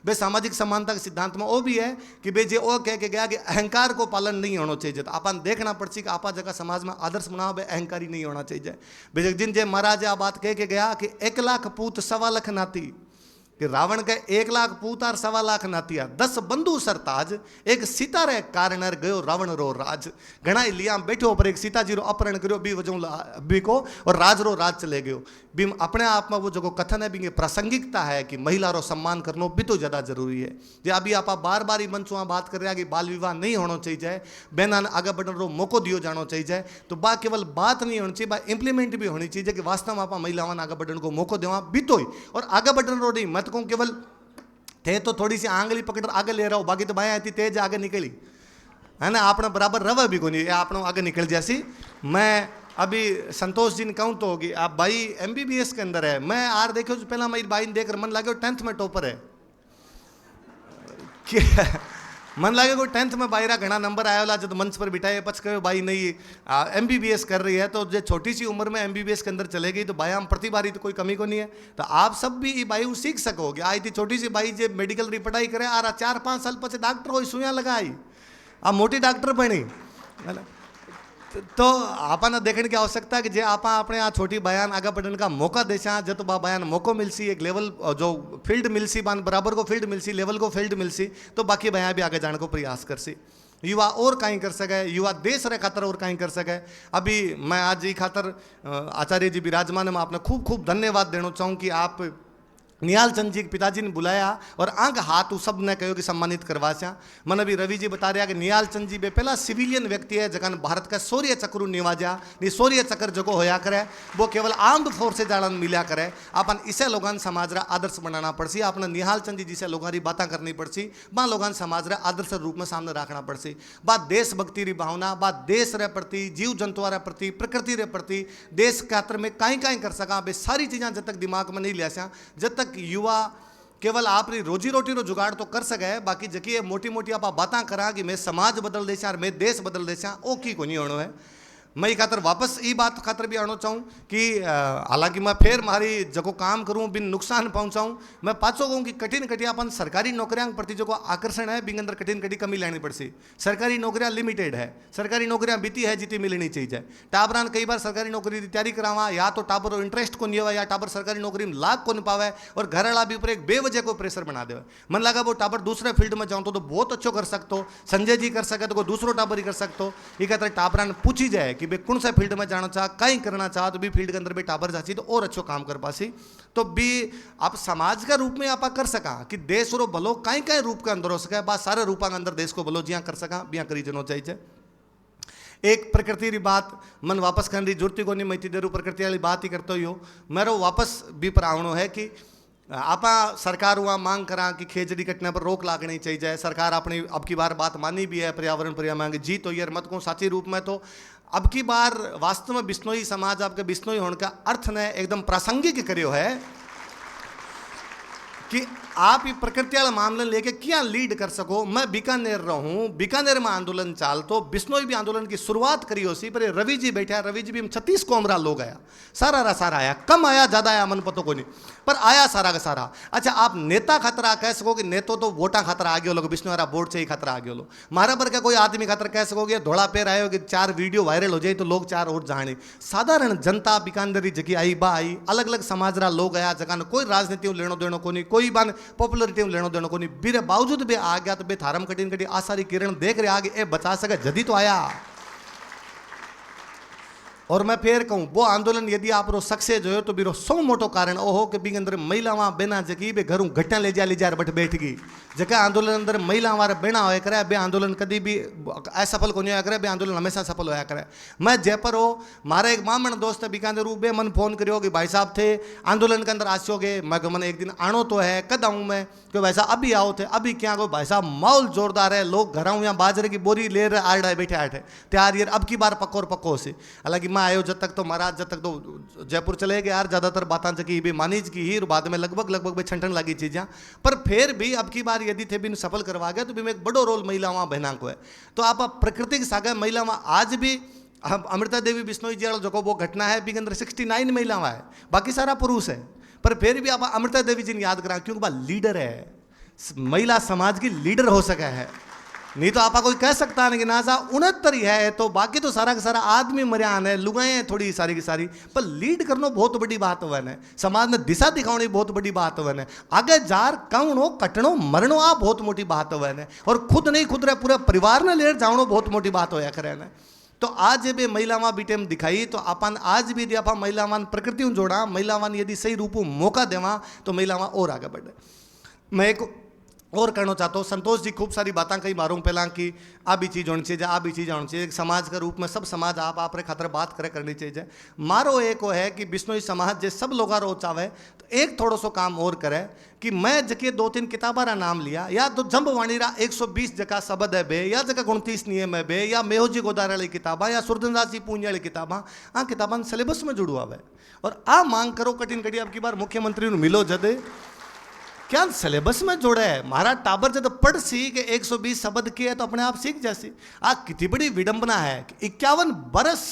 बे सामाजिक समानता के सिद्धांत में वो भी है कि बे जे ओ कह के गया कि अहंकार को पालन नहीं होना चाहिए। तो अपन देखना पड़सी कि आपा जगह समाज में आदर्श बनाओ, बे अहंकारी नहीं होना चाहिए। बे जिन जे महाराज आ बात कह के गया कि 1 लाख पूत 1.25 लाख नाती, कि रावण के 1 लाख पूत और 1.25 लाख नातिया, 10 बंधु सरताज, एक सीता रे कारण गयो रावण रो राज। घना लिया बैठो पर एक सीता जी रो अपहरण करो बी वजह बी को, और राज रो राज चले गयो। भी अपने आप में वो जो कथन है भी प्रासंगिकता है कि महिला रो सम्मान करना भी तो ज़्यादा जरूरी है। जे अभी आप बार बार ही मंचों बात कर रहे हैं कि बाल विवाह नहीं होना चाहिए, बहना ने आगे बढ़ने रो मौको दियो जाना चाहिए। तो बा केवल बात नहीं होनी चाहिए, बा इंप्लीमेंट भी होनी चाहिए कि वास्तव में आप महिलाओं ने आगे बढ़ने को मौको देवा भी तो ही, और आगे बढ़ने रो नहीं मत को केवल थे तो थोड़ी सी आंगली पकड़ आगे ले रहा हो, बाकी तो बाया आती तेज आगे निकली है ना, आपने बराबर रवा भी को नहीं, आप आगे निकल जैसी। मैं अभी संतोष जी ने कहूँ तो होगी, आप भाई MBBS के अंदर है, मैं आर देखो पहला मेरी भाई ने देखकर मन लगे 10th में टॉपर है, मन लगे कोई 10th में बाहरा घना नंबर आया वाला, जब मंच पर बिठाए पच कहो भाई नहीं MBBS कर रही है, तो जो छोटी सी उम्र में MBBS के अंदर चलेगी तो भाई हम प्रतिभारी तो कोई कमी को नहीं है। तो आप सब भी ये भाई सीख सकोगे। आई थी छोटी सी भाई जो मेडिकल री पढ़ाई करे आ रहा 4-5 साल पचे डॉक्टर हो सुइयां लगाई, आप मोटी डॉक्टर बनी। तो आपने देखने की आवश्यकता है कि जे आप अपने आ छोटी बयान आगे बढ़ने का मौका देसा, जब तो बयान मौको मिलसी, एक लेवल जो फील्ड मिलसी, बान बराबर को फील्ड मिलसी, लेवल को फील्ड मिलसी, तो बाकी बयान भी आगे जाने को प्रयास करसी। युवा और कहीं कर सके, युवा देश रे खातर और कहीं कर सके। अभी मैं आज ये खातर आचार्य जी विराजमान, मैं आपने खूब खूब धन्यवाद देना चाहूँ कि आप निहाल चंद जी के पिताजी ने बुलाया और आंग हाथ सब ने कहो कि सम्मानित करवा सा। मन अभी रवि जी बता रहा कि निहाल चंद जी बे पहला सिविलियन व्यक्ति है जगह भारत का शौर्य चक्र निवाजा। ये शौर्य चक्र जो होया करे वो केवल आर्म्ड फोर्सेज जान मिला करे। अपन इसे लोगन समाज रा आदर्श बनाना पड़सी। आपने निहाल चंद जी जिसे लोगों की बातें करनी पड़सी, बा लोगन समाज रा आदर्श रूप में सामने रखना पड़सी। बात देशभक्ति री भावना, बात देश रे प्रति, जीव जंतुआ रे प्रति, प्रकृति रे प्रति, देश खातर में कहीं कहीं कर सका, बे सारी चीज़ें जब तक दिमाग में नहीं लिया जब तक युवा केवल आपरी रोजी रोटी रो जुगाड़ तो कर सके, बाकी जकी मोटी मोटी आप बातें करा कि मैं समाज बदल देसा और मैं देश बदल देसा, ओ की को नहीं होना है। मैं ये खातर वापस ये बात खातर भी आना चाहूँ कि हालांकि मैं फिर मारी जको काम करूँ बिन नुकसान पहुँचाऊँ, मैं पाछो कहूँ कि कठिन कटी अपन सरकारी नौकरियां प्रति जो आकर्षण है बिंग अंदर कठिन कटी कमी लेनी पड़सी। सरकारी नौकरियां लिमिटेड है, सरकारी नौकरियां बीती है जितनी मिलनी चाहिए। टाबरान कई बार सरकारी नौकरी की तैयारी करावा, या तो टाबर इंटरेस्ट को नहीं हुआ, या टाबर सरकारी नौकरी में लाभ को नहीं पावे, और घर वाला भी ऊपर एक बेवजह को प्रेशर बना दे। मन लगा वो टाबर दूसरे फील्ड में जाऊँ तो बहुत अच्छो कर सकते, संजय जी कर सके तो कोई दूसरो टाबर ही कर सकते। ये कहते टाबरान पूछी जाए कि भाई कौन सा फील्ड में जाना चाह, कहीं करना चाह, तो भी फील्ड के अंदर भी टाबर जाती तो और अच्छो काम कर पासी। तो भी आप समाज का रूप में आप कर सका कि देश रो भलो कहीं कहीं रूप के अंदर हो सके, बात सारे रूपा के अंदर देश को भलो जिया कर सका बिया करी जनो चाहिए। एक प्रकृति री बात मन वापस करने की जरूरत को नहीं, मैं इतनी देर प्रकृति वाली बात ही करता ही हो। मेरो वापस भी पर आवनो है कि आप सरकार हुआ मांग करा कि खेजड़ी कटने पर रोक लागनी चाहिए। सरकार अपनी अब की बार बात मानी भी है, पर्यावरण पर मांगे जी तो यार मत को साची रूप में। तो अब की बार वास्तव में बिश्नोई समाज आपके बिश्नोई होने का अर्थ ने एकदम प्रासंगिक करियो है कि आप ये प्रकृति वाला मामला लेके क्या लीड कर सको। मैं बीकानेर रहूं, बीकानेर में आंदोलन चाल तो बिश्नोई भी आंदोलन की शुरुआत करी हो सी, पर रवि जी बैठा, रवि जी भी हम 36 कोमरा लोग आया, सारा रा सारा आया, कम आया ज्यादा आया मन पतो को नहीं, पर आया सारा का सारा। अच्छा आप नेता खतरा कह सकोगे, नेतो तो वोटा खतरा आ गया लोग, बिश्नोई बोर्ड से ही खतरा आ गया लो। मारा पर क्या कोई आदमी खतरा कह सकोगे, धोड़ा पैर आयो कि 4 वीडियो वायरल हो जाए तो लोग 4 और जाने। साधारण जनता बीकानेर जगह आई बा आई, अलग अलग समाज रा लोग आया, जगह कोई राजनीति लेनो देनो को नहीं, कोई बान पॉपुलरिटी लेनो देनो को नहीं, बिरे बावजूद भी आ गया। तो बे थारम कटिन कटी आ सारी किरण देख रहे आगे ए बचा सके जदी तो आया। और मैं फिर कहूँ वो आंदोलन यदि आप रो सक्सेस हो तो बीरो सौ मोटो कारण ओ हो कि बी अंदर महिला वहां बेना जगी बे घरों घटा ले जा बट बैठ गई। जगह आंदोलन अंदर महिला वाले बेना होया करे, बे आंदोलन कभी भी असफल को नहीं होया करे, बे आंदोलन हमेशा सफल होया करे। मैं जयपुर हो, मारा एक मामन दोस्त है बीकानेर, बे मन फोन करियो कि भाई साहब थे आंदोलन के अंदर आसोगे। मैं कहो मैंने एक दिन आनो तो है, कद आऊँ मैं, कि भाई साहब अभी आओ थे, अभी क्या कहो भाई साहब माहौल जोरदार है, लोग घर आऊँ यहाँ बाजरे की बोरी ले रहे आड़ रहे बैठे आठे तैयार यार अब की बार पक्को और पक्को से। हालांकि मैं आयो जब तक तो महाराज जब तक तो जयपुर चले गए यार, ज्यादातर बातें जकी भी मानीज की ही, बाद में लगभग भी छंटन लगी चीज़ें। पर फिर भी अब की बार यदि थे भी सफल करवा गया तो भी में एक बड़ो रोल महिला वहाँ बहना को है। तो आप प्रकृति के सागे महिला वहाँ आज भी अमृता देवी बिश्नोई जी जो वो घटना है भी अंदर 69 महिला वहाँ है, बाकी सारा पुरुष है। पर फिर भी आप अमृता देवी जी ने याद करा क्योंकि वह लीडर है, महिला समाज की लीडर हो सका है। नहीं तो आपा कोई कह सकता है कि ना सा 69 ही है तो बाकी तो सारा का सारा आदमी मरियान है, लुगाएं थोड़ी सारी की सारी। पर लीड करना बहुत बड़ी बात हुआ है, समाज में दिशा दिखानी बहुत बड़ी बात हुआ है, आगे जार कौनो कटनो मरनो आ बहुत मोटी बात हुआ है, और खुद नहीं खुद रहे पूरे परिवार ने ले जानो बहुत मोटी बात होया करे ना। तो आज भी महिलावान भी टेम दिखाई तो अपन आज भी यदि आप महिलावान प्रकृति जोड़ा, महिलावान यदि सही रूप मौका देवा तो महिलावान और आगे बढ़े। मैं एक और कहना चाहता हूँ, संतोष जी खूब सारी बातें कही मारूँ पहला कि आ भी चीज़ होनी चाहिए, आ भी चीज़ होनी चाहिए, एक समाज के रूप में सब समाज आप रे खातर बात करे करनी चाहिए। मारो एक वो है कि बिश्नोई समाज जे सब लोग रो चाहे तो एक थोड़ो सो काम और करे कि मैं जके 2-3 किताबा रा नाम लिया, या तो जंबवाणी रा 120 जगह शब्द है बे, या जगह 29 नियम है बे, या मेहोजी गोदार वाली किताबा, या सुरदनदास जी पूंज वाली किताबा, आ किताबा सिलेबस में जुड़ू आवे। और आ मांग करो कठिन कड़ी अब की बार मुख्यमंत्री मिलो जदे क्या सिलेबस में जोड़ा है। मारा टाबर जब पढ़ सी कि 120 शब्द के है तो अपने आप सीख जैसी। आ कितनी बड़ी विडंबना है कि 51 बरस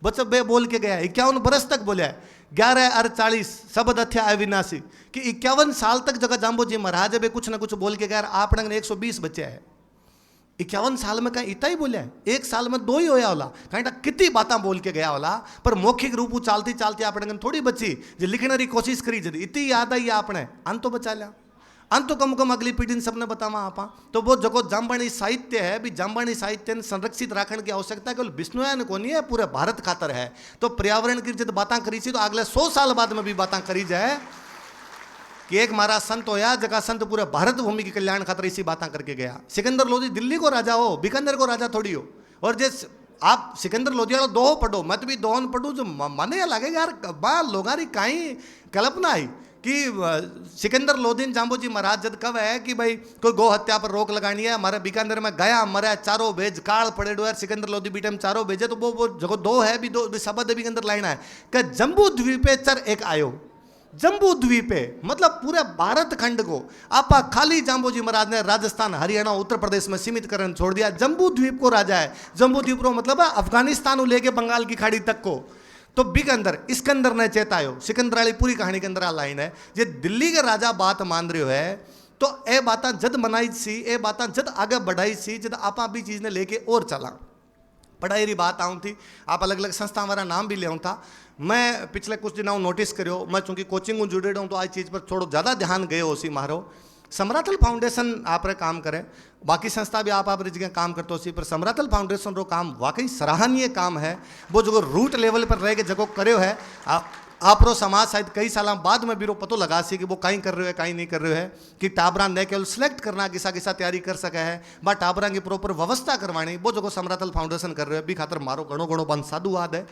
बच्चा बे बोल के गया, 51 बरस तक बोला है, 11-48 शब्द अथ्या अविनाशी, कि 51 साल तक जगह जाम्बो जी महाराज बे कुछ ना कुछ बोल के गया, आपने 120 बच्चे है। 51 साल में कहीं इतना ही बोलिया है, 1 साल में 2 ही होया होला, कहीं कितनी बातें बोल के गया होला। पर मौखिक रूप चालती चालती आपने थोड़ी बची जो लिखने की कोशिश करी जदी इतनी याद आई आपने अंत तो बचा लिया। अंत तो कम अगली पीढ़ी ने सबने बतावा आपा। तो वो जो जामबाणी साहित्य है भी, जामबाणी साहित्य संरक्षित रखने की आवश्यकता केवल बिश्नोई को नहीं है, पूरे भारत खातर है। तो पर्यावरण की जब बातें करी थी तो अगले 100 साल बाद में भी बातें करी जाए कि एक महाराज संत होया जगह संत पूरे भारत भूमि के कल्याण खातर इसी बातें करके गया। सिकंदर लोधी दिल्ली को राजा हो, बीकानेर को राजा थोड़ी हो। और जिस आप सिकंदर लोधी वाला दोहो पढ़ो, मत भी दोहन पढ़ू, जो मने लगे यार बा लोगारी काई कल्पना आई कि सिकंदर लोधी जाम्बो जी महाराज जब कब है कि भाई कोई गौ हत्या पर रोक लगानी है, हमारे बीकानेर में गया मरा चारों भेज काल पड़े डो यार, सिकंदर लोधी बीटे में चारों भेजे। तो वो जगह दो है भी, दो शब्द भी अंदर लाइन है कि जम्बू द्वीपे चर एक आयो। जम्बू द्वीपे मतलब पूरे भारत खंड को आपा खाली जाम्बो जी महाराज ने राजस्थान हरियाणा उत्तर प्रदेश में सीमित करने छोड़ दिया। जम्बू द्वीप को राजा है, जम्बू द्वीप को मतलब है अफगानिस्तान लेके बंगाल की खाड़ी तक को। तो बिकंदर इसकंदर ने चेतायो, सिकंदर वाली पूरी कहानी के अंदर आ लाइन है, जे दिल्ली के राजा बात मान रहे हो है तो ए बात जद मनाई सी, ए बात जद आगे बढ़ाई सी, जद आपा भी चीज ने लेके और चला। पढ़ाई री बात आऊँ थी, आप अलग अलग संस्था वाला नाम भी ले था। मैं पिछले कुछ दिनों नोटिस करो, मैं चूंकि कोचिंग जुड़े हूँ तो आज चीज़ पर थोड़ा ज़्यादा ध्यान गए हो सी मारो। समराथल फाउंडेशन आप रे काम करे, बाकी संस्था भी आप जगह काम करते हो सी, पर समराथल फाउंडेशन रो काम वाकई सराहनीय काम है। वो जो रूट लेवल पर रह के जगह करे है, आप आपरो समाज शायद कई साल बाद में भी पतो लगा सी कि वो कहीं कर रहे हो है कहीं नहीं कर रहे हो है कि टाबरा ने केवल सिलेक्ट करना किसा किसा तैयारी कर सके है बा टाबरा की प्रॉपर व्यवस्था करवानी वो जो समरातल फाउंडेशन कर रहे हो भी खातर मारो घणो घणो बंद साधुवाद है।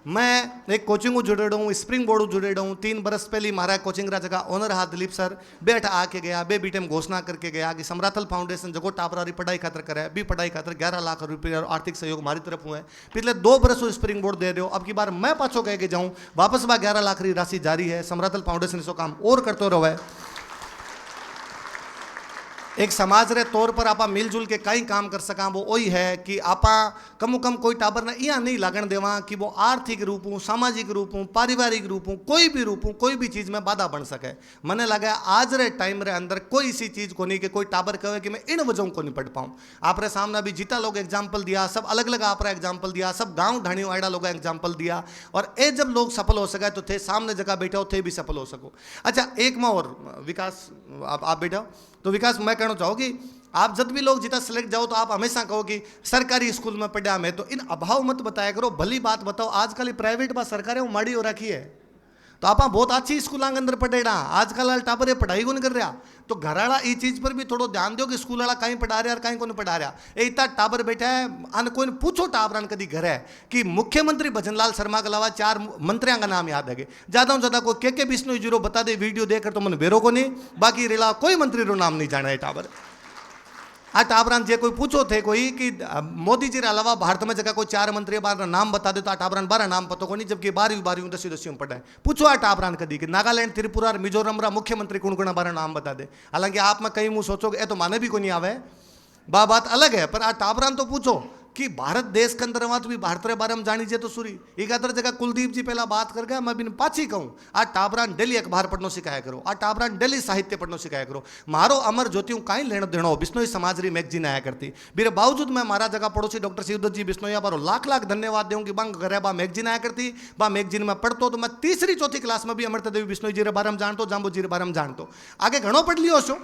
मैं एक कोचिंग जुड़ेड़ा हूँ, स्प्रिंग बोर्ड जुड़ेड़ा हूँ। 3 बरस पहले मारा कोचिंग रा जगह ओनर हा दिलीप सर बैठ आके गया बे बीटेम घोषणा करके गया कि समराथल फाउंडेशन जगो टाबरा री पढ़ाई खातर करे भी पढ़ाई खातर 11 लाख रुपये आर्थिक सहयोग मारी तरफ हुए। पिछले 2 बरस स्प्रिंग बोर्ड दे रहे हो, अब की बार मैं पाछो कह के जाऊँ वापस बा 11 लाख री राशि जारी है। समराथल फाउंडेशन इसो काम और करते रहो। एक समाज रे तौर पर आपा मिलजुल के कई काम कर सका वो वही है कि आपा कमो कम कोई टाबर ने इं नहीं लागण देवा कि वो आर्थिक रूपों सामाजिक रूपों पारिवारिक रूपों कोई भी रूपों कोई भी चीज़ में बाधा बन सके। मने लगे आज रे टाइम रे अंदर कोई सी चीज़ को नहीं कि कोई टाबर कहे कि मैं इन वजहों को नहीं पढ़ पाऊँ। आपरे सामने अभी जितना लोग एग्जाम्पल दिया, सब अलग अलग आप एग्जाम्पल दिया, सब गाँव ढाणियों आड़ा लोग एग्जाम्पल दिया और ये जब लोग सफल हो सके तो थे सामने जगह बैठे हो थे भी सफल हो सको। अच्छा एक में और विकास आप बैठो तो विकास मैं कहना चाहूँ कि आप जब भी लोग जितना सेलेक्ट जाओ तो आप हमेशा कहो कि सरकारी स्कूल में पढ़ा मैं, तो इन अभाव मत बताया करो, भली बात बताओ। आजकल प्राइवेट बा सरकारी माड़ी हो रखी है तो आप बहुत अच्छी स्कूल के अंदर पढ़ेड़ा, आजकल टाबर पढ़ाई को नहीं कर रहा तो घर वाला ये चीज़ पर भी थोड़ा ध्यान दो कि स्कूल वाला कहीं पढ़ा रहा है और कहीं को नहीं पढ़ा रहा। इतना टाबर बैठा है अन कोई पूछो टाबरान कभी घर है कि मुख्यमंत्री भजनलाल शर्मा के अलावा 4 मंत्रियों का नाम याद है, ज़्यादा से ज़्यादा कोई के बिश्नोई जीरो बता दे वीडियो देखकर तो मन बेरो को नहीं, बाकी रेला कोई मंत्री रो नाम नहीं जाना है टाबर। आ टाबरान जे कोई पूछो थे कोई कि मोदी जी के अलावा भारत में जगह कोई 4 मंत्री बार नाम बता दे तो आ टाबरान 12 नाम पतो को नहीं, जबकि 12वीं 10वीं पढ़ा है। पूछो आ टाबरान कदी कि नागालैंड त्रिपुरा और मिजोरम रा मुख्यमंत्री कौन कौन 12 नाम बता दे। हालांकि आप में कहीं मुँह सोचोगे ए तो माने भी को नहीं आवे, बात अलग है, पर आ टाबरान तो पूछो कि भारत देश के अंदर वहाँ तो भी भारत रे बारे में जानी जे तो सुरी एक अदर जगह कुलदीप जी पहला बात कर गया, मैं बिन पाछी कहूँ आ टाबरान डेली अखबार पढ़नो सिखाया करो, आ टाबरान डेली साहित्य पढ़नो सिखाया करो। मारो अमर ज्योतियों कहीं लेना देना हो बिश्नोई समाज री मैगजीन आया करती, मेरे बावजूद मैं मारा जगह पड़ोसी डॉक्टर शिवदत्त जी बिश्नोई बारो लाख लाख धन्यवाद दूँ कि बंग करे बा मैगजीन आया करती, बा मैगजीन में पढ़तो तो मैं 3री 4थी क्लास में भी अमृता देवी बिश्नोई जी रे बारे में जानतो, जाम्बू जी रे बारे में जानतो, आगे घणो पढ़ लियो छो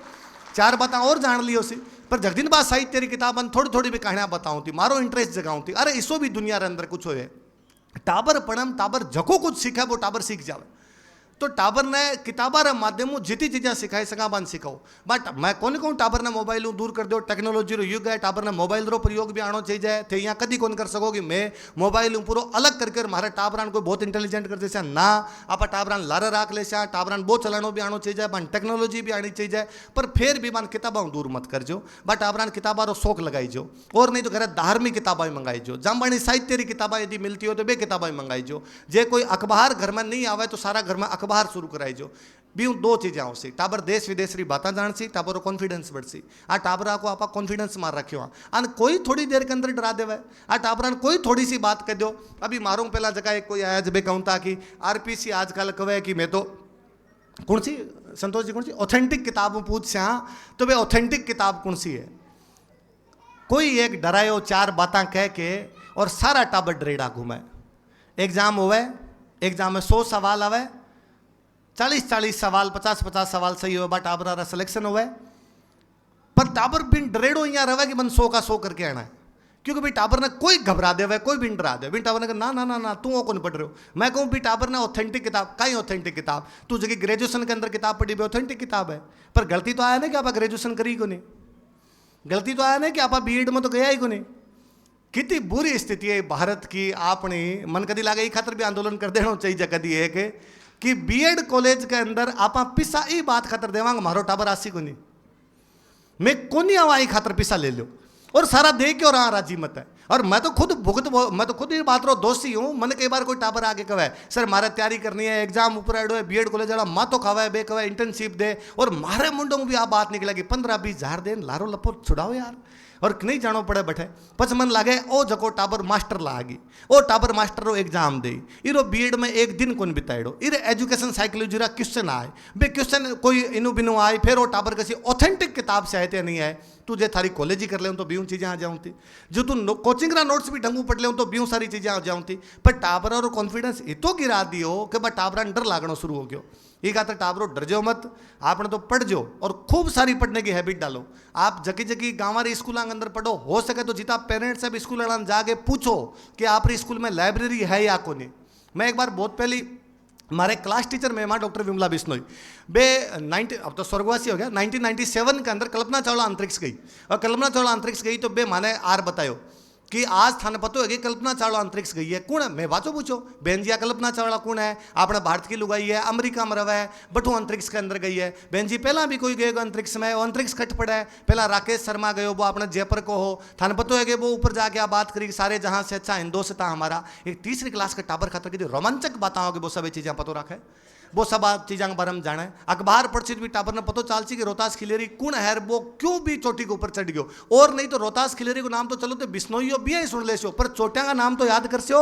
4 बातें और जान लियो सी, पर जगदीन बा साहित्य री किताबन थोड़ी थोड़ी भी कहानियां बताऊं थी, मारो इंटरेस्ट जगाऊं थी। अरे इसो भी दुनिया रे अंदर कुछ होए टाबर पढ़म टाबर जको कुछ सीखा वो टाबर सीख जावे। तो टाबर ने किताबा रे माध्यमों जितनी चीज़ें सिखाई सका बन सिखाओ, बट मैं कौन कहूँ टाबर ने मोबाइल दूर कर दो, टेक्नोलॉजी रो युग है, टाबर ने मोबाइल रो प्रयोग भी आना चाहिए थे, यहाँ कदी कौन कर सको कि मैं मोबाइल पूरा अलग करके मारे टाबरान कोई बहुत इंटेलिजेंट कर देसा ना, आप टाबरान लारे राख ले टाबरान बहुत चलानो भी आना चाहिए, बन टेक्नोलॉजी भी आनी चाहिए, पर फिर भी बन किताबा दूर मत कर जो, बट टाबरान किताबा रो शौक लगाई जो, और नहीं तो घर धार्मिक किताबा ही मंगाई जो, जामबानी साहित्य री किताबा यदि मिलती हो तो बे किताबा ही मंगाई जो, जे कोई अखबार घर में नहीं आवे तो सारा घर में बाहर शुरू कराई जो। भी 2 चीजें आवसी, टाबर देश विदेश री बातें जान सी, टाबर कॉन्फिडेंस बढ़सी। आ टाबरा को आप कॉन्फिडेंस मार रखियो अन कोई थोड़ी देर के अंदर डरा देवे, आ टाबरा कोई थोड़ी सी बात कह दो। अभी मारूं पहला जगह एक कोई आया जब कहूँ था कि आरपीसी आजकल कहे कि मैं तो कौन सी संतोष जी कौन सी ऑथेंटिक किताब पूछ से, हाँ तो वे ऑथेंटिक किताब कौन सी है। कोई एक डरायो 4 बातें कह के और सारा टाबर डरेड़ा घूमे। एग्जाम होवे, एग्जाम में 100 सवाल आवे, 40-40 सवाल 50-50 सवाल सही हो, टाबर सिलेक्शन हुआ, पर टाबर बिन डरेड़ो यहाँ रहे कि मन 100 का 100 करके आना है, क्योंकि भाई टाबर ने कोई घबरा दे कोई भी डरा दे, बिन टाबर ने कहा ना ना ना ना तू वो कौन पढ़ रहे हो। मैं कहूँ भी टाबर ने ऑथेंटिक किताब, कहीं ऑथेंटिक किताब तू जगह ग्रेजुएशन के अंदर किताब पढ़ी भी ऑथेंटिक किताब है, पर गलती तो आया ना कि आप ग्रेजुएशन करी को नहीं, गलती तो आया ना कि आप बीएड में तो गया ही को नहीं। कितनी बुरी स्थिति है भारत की, आपने मन कदी लागे खातर भी आंदोलन कर देना चाहिए कदी है कि बीएड कॉलेज के अंदर आप पिसा ही बात खातर देवांग मारो टाबर आसी को नहीं, मैं कोनी आवाई खातर पिसा ले लो और सारा दे के और हाँ राजी मत है। और मैं तो खुद मैं तो खुद ही बात रो दोषी हूँ। मैंने कई बार कोई टाबर आगे कहा है सर मारे तैयारी करनी है, एग्जाम ऊपर एडो है, बीएड कॉलेज वाला माँ तो खावा है बे कवा इंटर्नशिप दे, और मारे मुंडों में भी आ बात निकला कि 15-20 हज़ार देन लारो लपो छुड़ाओ यार, और नहीं जानो पड़े बैठे पच मन लागे ओ जको टाबर मास्टर लागी ओ टाबर मास्टर रो एग्जाम दे इरो बीएड में एक दिन कौन बिताएड़ो, इरे एजुकेशन साइकोलॉजी रा क्वेश्चन आए बे क्वेश्चन कोई इनु बिनु आए, फिर वो टाबर किसी ऑथेंटिक किताब से आए थे नहीं आए, तू जे थारी कॉलेज ही कर ले तो बीऊ चीज़ें आ जाऊँ थी, जो तू कोचिंग रा नोट्स भी ढंगू पढ़ ले तो बीऊ सारी चीज़ें आ जाऊँ थी, पर टाबर और कॉन्फिडेंस इतो गिरा दियो कि बस टाबरा डर लागना शुरू हो गयो। ये खातर टाबरो डर जाओ मत, आपने तो पढ़ जो और खूब सारी पढ़ने की हैबिट डालो। आप जकी जकी गाँव स्कूल के अंदर पढ़ो, हो सके तो जितना पेरेंट्स है स्कूल जाके पूछो कि आप स्कूल में लाइब्रेरी है या को नहीं। मैं एक बार बहुत पहली हमारे क्लास टीचर में डॉक्टर विमला बिश्नोई बे 90 अब तो स्वर्गवासी हो गया 1997 के अंदर कल्पना चावला अंतरिक्ष गई और कल्पना चावला अंतरिक्ष गई तो बे माने आर बतायो कि आज थाने पतो है कि कल्पना चावला अंतरिक्ष गई है कौन है मैं बाचो पूछो बहन जी कल्पना चावला कौन है अपने भारत की लुगाई है अमेरिका में रवा है बटू अंतरिक्ष के अंदर गई है बहन जी पहला भी कोई गए अंतरिक्ष में वो अंतरिक्ष कट पड़ा है पहला राकेश शर्मा गयो वो अपने जयपुर को हो थाने पतो है कि वो ऊपर जाके आप बात करी सारे जहां से अच्छा हिंदुस्तान हमारा एक तीसरी क्लास के टाबर खातर की रोमांचक बात आओगे वो सब चीज़ें पतो रखे वो सब चीज़ों के बारे में जाने अखबार पढ़ी भी टाबर ने पतो चालची कि रोहतास खिलेरी कौन है वो क्यों भी चोटी के ऊपर चढ़ गयो और नहीं तो रोहतास खिलेरी को नाम तो चलो तो बिश्नोई भी ही सुन ले पर चोटियां का नाम तो याद कर सो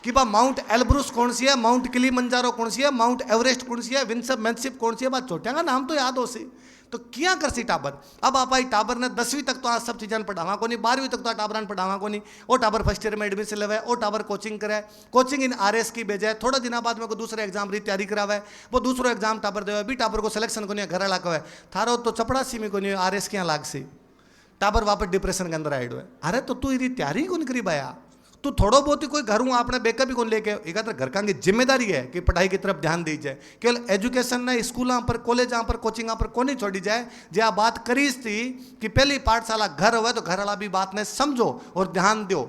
कि बा माउंट एल्ब्रुस कौन सी है माउंट किलीमंजारो कौन सी है माउंट एवरेस्ट कौन सी है विंसर मैनशिप कौन सी है बा चोटियां का नाम तो याद हो सी तो क्या कर सी टाबर अब आप आई टाबर ने 10वीं तक तो आज सब चीज़ें पढ़ावा को नहीं 12वीं तक तो टाबर पढ़ावा को नहीं वो टाबर फर्स्ट ईयर में एडमिशन लेवे वो टाबर कोचिंग करे कोचिंग इन RS की भेजे थोड़ा दिन बाद में को दूसरे एग्जाम री तैयारी करावे वो दूसरो एग्जाम टाबर देवे भी टाबर को सिलेक्शन को नहीं घर वाला कहे थारो तो चपड़ासी में को नहीं RS क्या लाग सी टाबर वापस डिप्रेशन के अंदर आए अरे तो तू इरी तैयारी कौन करी बाया तो थोड़ो बहुत ही कोई घर हूँ आपने बेकअप भी कौन लेके एक घर का जिम्मेदारी है कि पढ़ाई की तरफ ध्यान दी जाए केवल एजुकेशन ने स्कूलों पर कॉलेजों पर कोचिंग पर को नहीं छोड़ी जाए जो आप बात करी थी कि पहली पाठशाला घर हो तो घर वाला भी बात ने समझो और ध्यान दो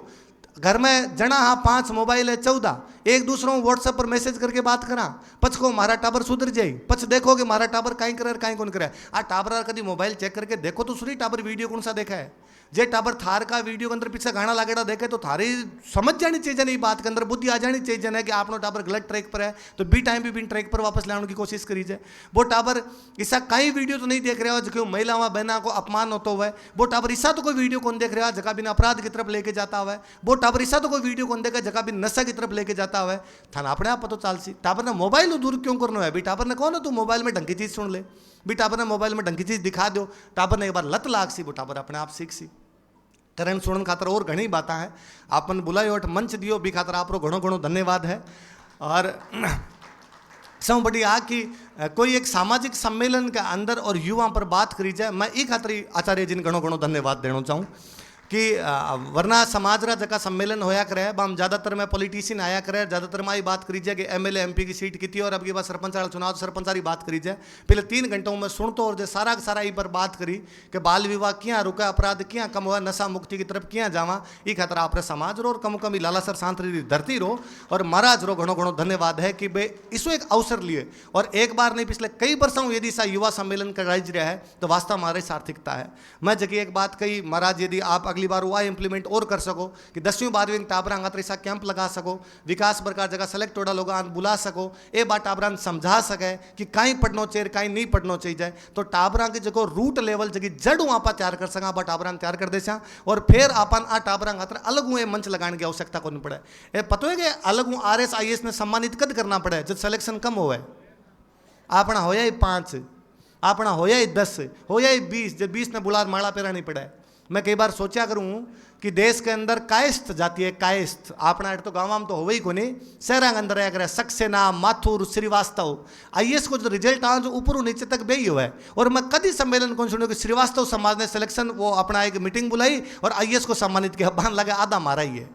घर में जना हाँ 5 मोबाइल है 14 एक दूसरों व्हाट्सएप पर मैसेज करके बात करा पच को मारा टाबर सुधर जाए पच देखो कि मारा टाबर कहीं करे कहीं कौन करे आ टाबर कभी मोबाइल चेक करके देखो तो सुनी टाबर वीडियो कौन सा देखा है जे टाबर थार का वीडियो के अंदर पीछे गाना लागेड़ा देखे तो थारी समझ जानी चाहिए नहीं बात के अंदर बुद्धि आ जानी चाहिए ना कि आपनो टाबर गलत ट्रैक पर है तो बी टाइम भी बिन ट्रैक पर वापस लाने की कोशिश करी जाए वो टाबर ऐसा कई वीडियो तो नहीं देख रहा हो जो महिलाओं बहना को अपमान होता हुआ है वो टाबर ऐसा तो कोई वीडियो कौन देख रहा है जगह बिन अपराध की तरफ लेके जाता हुआ है वो टाबर ऐसा तो कोई वीडियो कौन देखा जगह बिन नशा की तरफ लेके जाता हुआ है थाना अपने आप पता चल सी टाबर ने मोबाइल दूर क्यों करना है भी टाबर ने कौन तू मोबाइल में ढंग की चीज़ सुन ले भी टाबर ने मोबाइल में ढंग की चीज़ दिखा दो टाबर ने एक बार लत लाग सी वो टाबर अपने आप सीख सी करण सुनन खातर और घनी बातें है आपन बुलायो मंच दियो भी खातर आप घणो घणो धन्यवाद है और सब बड़ी आ कि कोई एक सामाजिक सम्मेलन के अंदर और युवा पर बात करी जाए मैं एक खातर आचार्य जी ने घणो घणो धन्यवाद देना चाहूँ कि वरना समाज रा जगह सम्मेलन होया करे हम ज़्यादातर में पॉलिटिशियन आया करे ज़्यादातर में बात करी जाए कि MLA MP की सीट की और अब की बात सरपंच वाला चुनाव सरपंचारी बात करी जाए पहले 3 घंटों में सुनतो और जो सारा का सारा पर बात करी कि बाल विवाह क्या रुका अपराध क्या कम हुआ नशा मुक्ति की तरफ क्या जावा ये खातर आप समाज रो और कम कम लाला सर सांतरी धरती रो और महाराज रो घणो घणो धन्यवाद है कि भाई इसको एक अवसर लिए और एक बार नहीं पिछले कई वर्षों यदि ऐसा युवा सम्मेलन कराई रहा है तो वास्तव हमारी सार्थकता है मैं जगह एक बात कही महाराज यदि आप अगली बार हुआ इंप्लीमेंट और कर सको कि 10वीं 12वीं टाबरा ऐसा कैंप लगा सको विकास प्रकार जगह सेलेक्ट होड़ा लोग बुला सको ए बात टाबरा समझा सके कि कहीं पढ़ना चाहिए कहीं नहीं पढ़ना चाहिए तो टाबरा की जगह रूट लेवल जगह जड़ आप तैयार कर सका बा टाबरा तैयार कर दे और फिर अपन आ टाबरा खातर अलग हुए मंच लगाने की आवश्यकता को नहीं पड़े ये पता है कि अलग RS IAS ने सम्मानित कद करना पड़े जब सिलेक्शन कम हो अपना होया ही 5 अपना होया ही 10 होया ही 20 जब 20 ने बुला माला पेरा नहीं पड़ा मैं कई बार सोचा करूँ कि देश के अंदर कायस्थ जाती है कायस्थ अपना तो गाँव में तो हो ही को नहीं शहर के अंदर रहा करे सक्सेना माथुर श्रीवास्तव IAS को जो रिजल्ट आ जो ऊपर नीचे तक बे ही हुआ है और मैं कभी सम्मेलन कौन सुनो कि श्रीवास्तव समाज ने सिलेक्शन वो अपना एक मीटिंग बुलाई और IAS को सम्मानित किया बान लगा आधा मारा ही है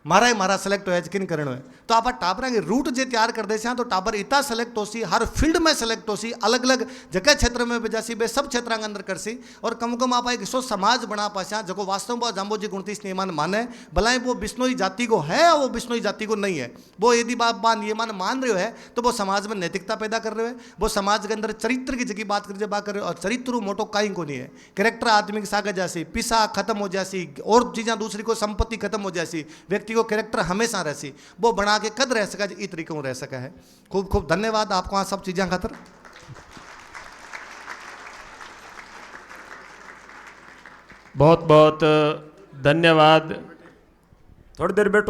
मारा सेलेक्ट हो किन करण है तो आप टाबरा के रूट जे तैयार कर दे तो टाबर इतना सेलेक्ट हो सी हर फील्ड में सेलेक्ट हो सी अलग अलग जगह क्षेत्र में भी जासी बे सब क्षेत्र के अंदर कर सी और कम कम आप एक सो समाज बना पासा जो वास्तव में जाम्बोजी गुणतीस नियमान माने भला वो बिश्नोई जाति को है वो बिश्नोई जाति को नहीं है वो यदि बात नियमान मान रहे है तो वो समाज में नैतिकता पैदा कर रहे हैं वो समाज के अंदर चरित्र की जगह बात कर बात कर रहे और चरित्र मोटो कहीं को नहीं है कैरेक्टर आदमी के सागे जासी पिसा खत्म हो जासी और चीज़ें दूसरी को संपत्ति खत्म हो जासी व्यक्ति को कैरेक्टर हमेशा रहसी वो बना के कद रह सका इस तरीके में रह सका है खूब खूब धन्यवाद आपको आ सब चीज़ें खातर बहुत बहुत धन्यवाद थोड़ी देर बैठो।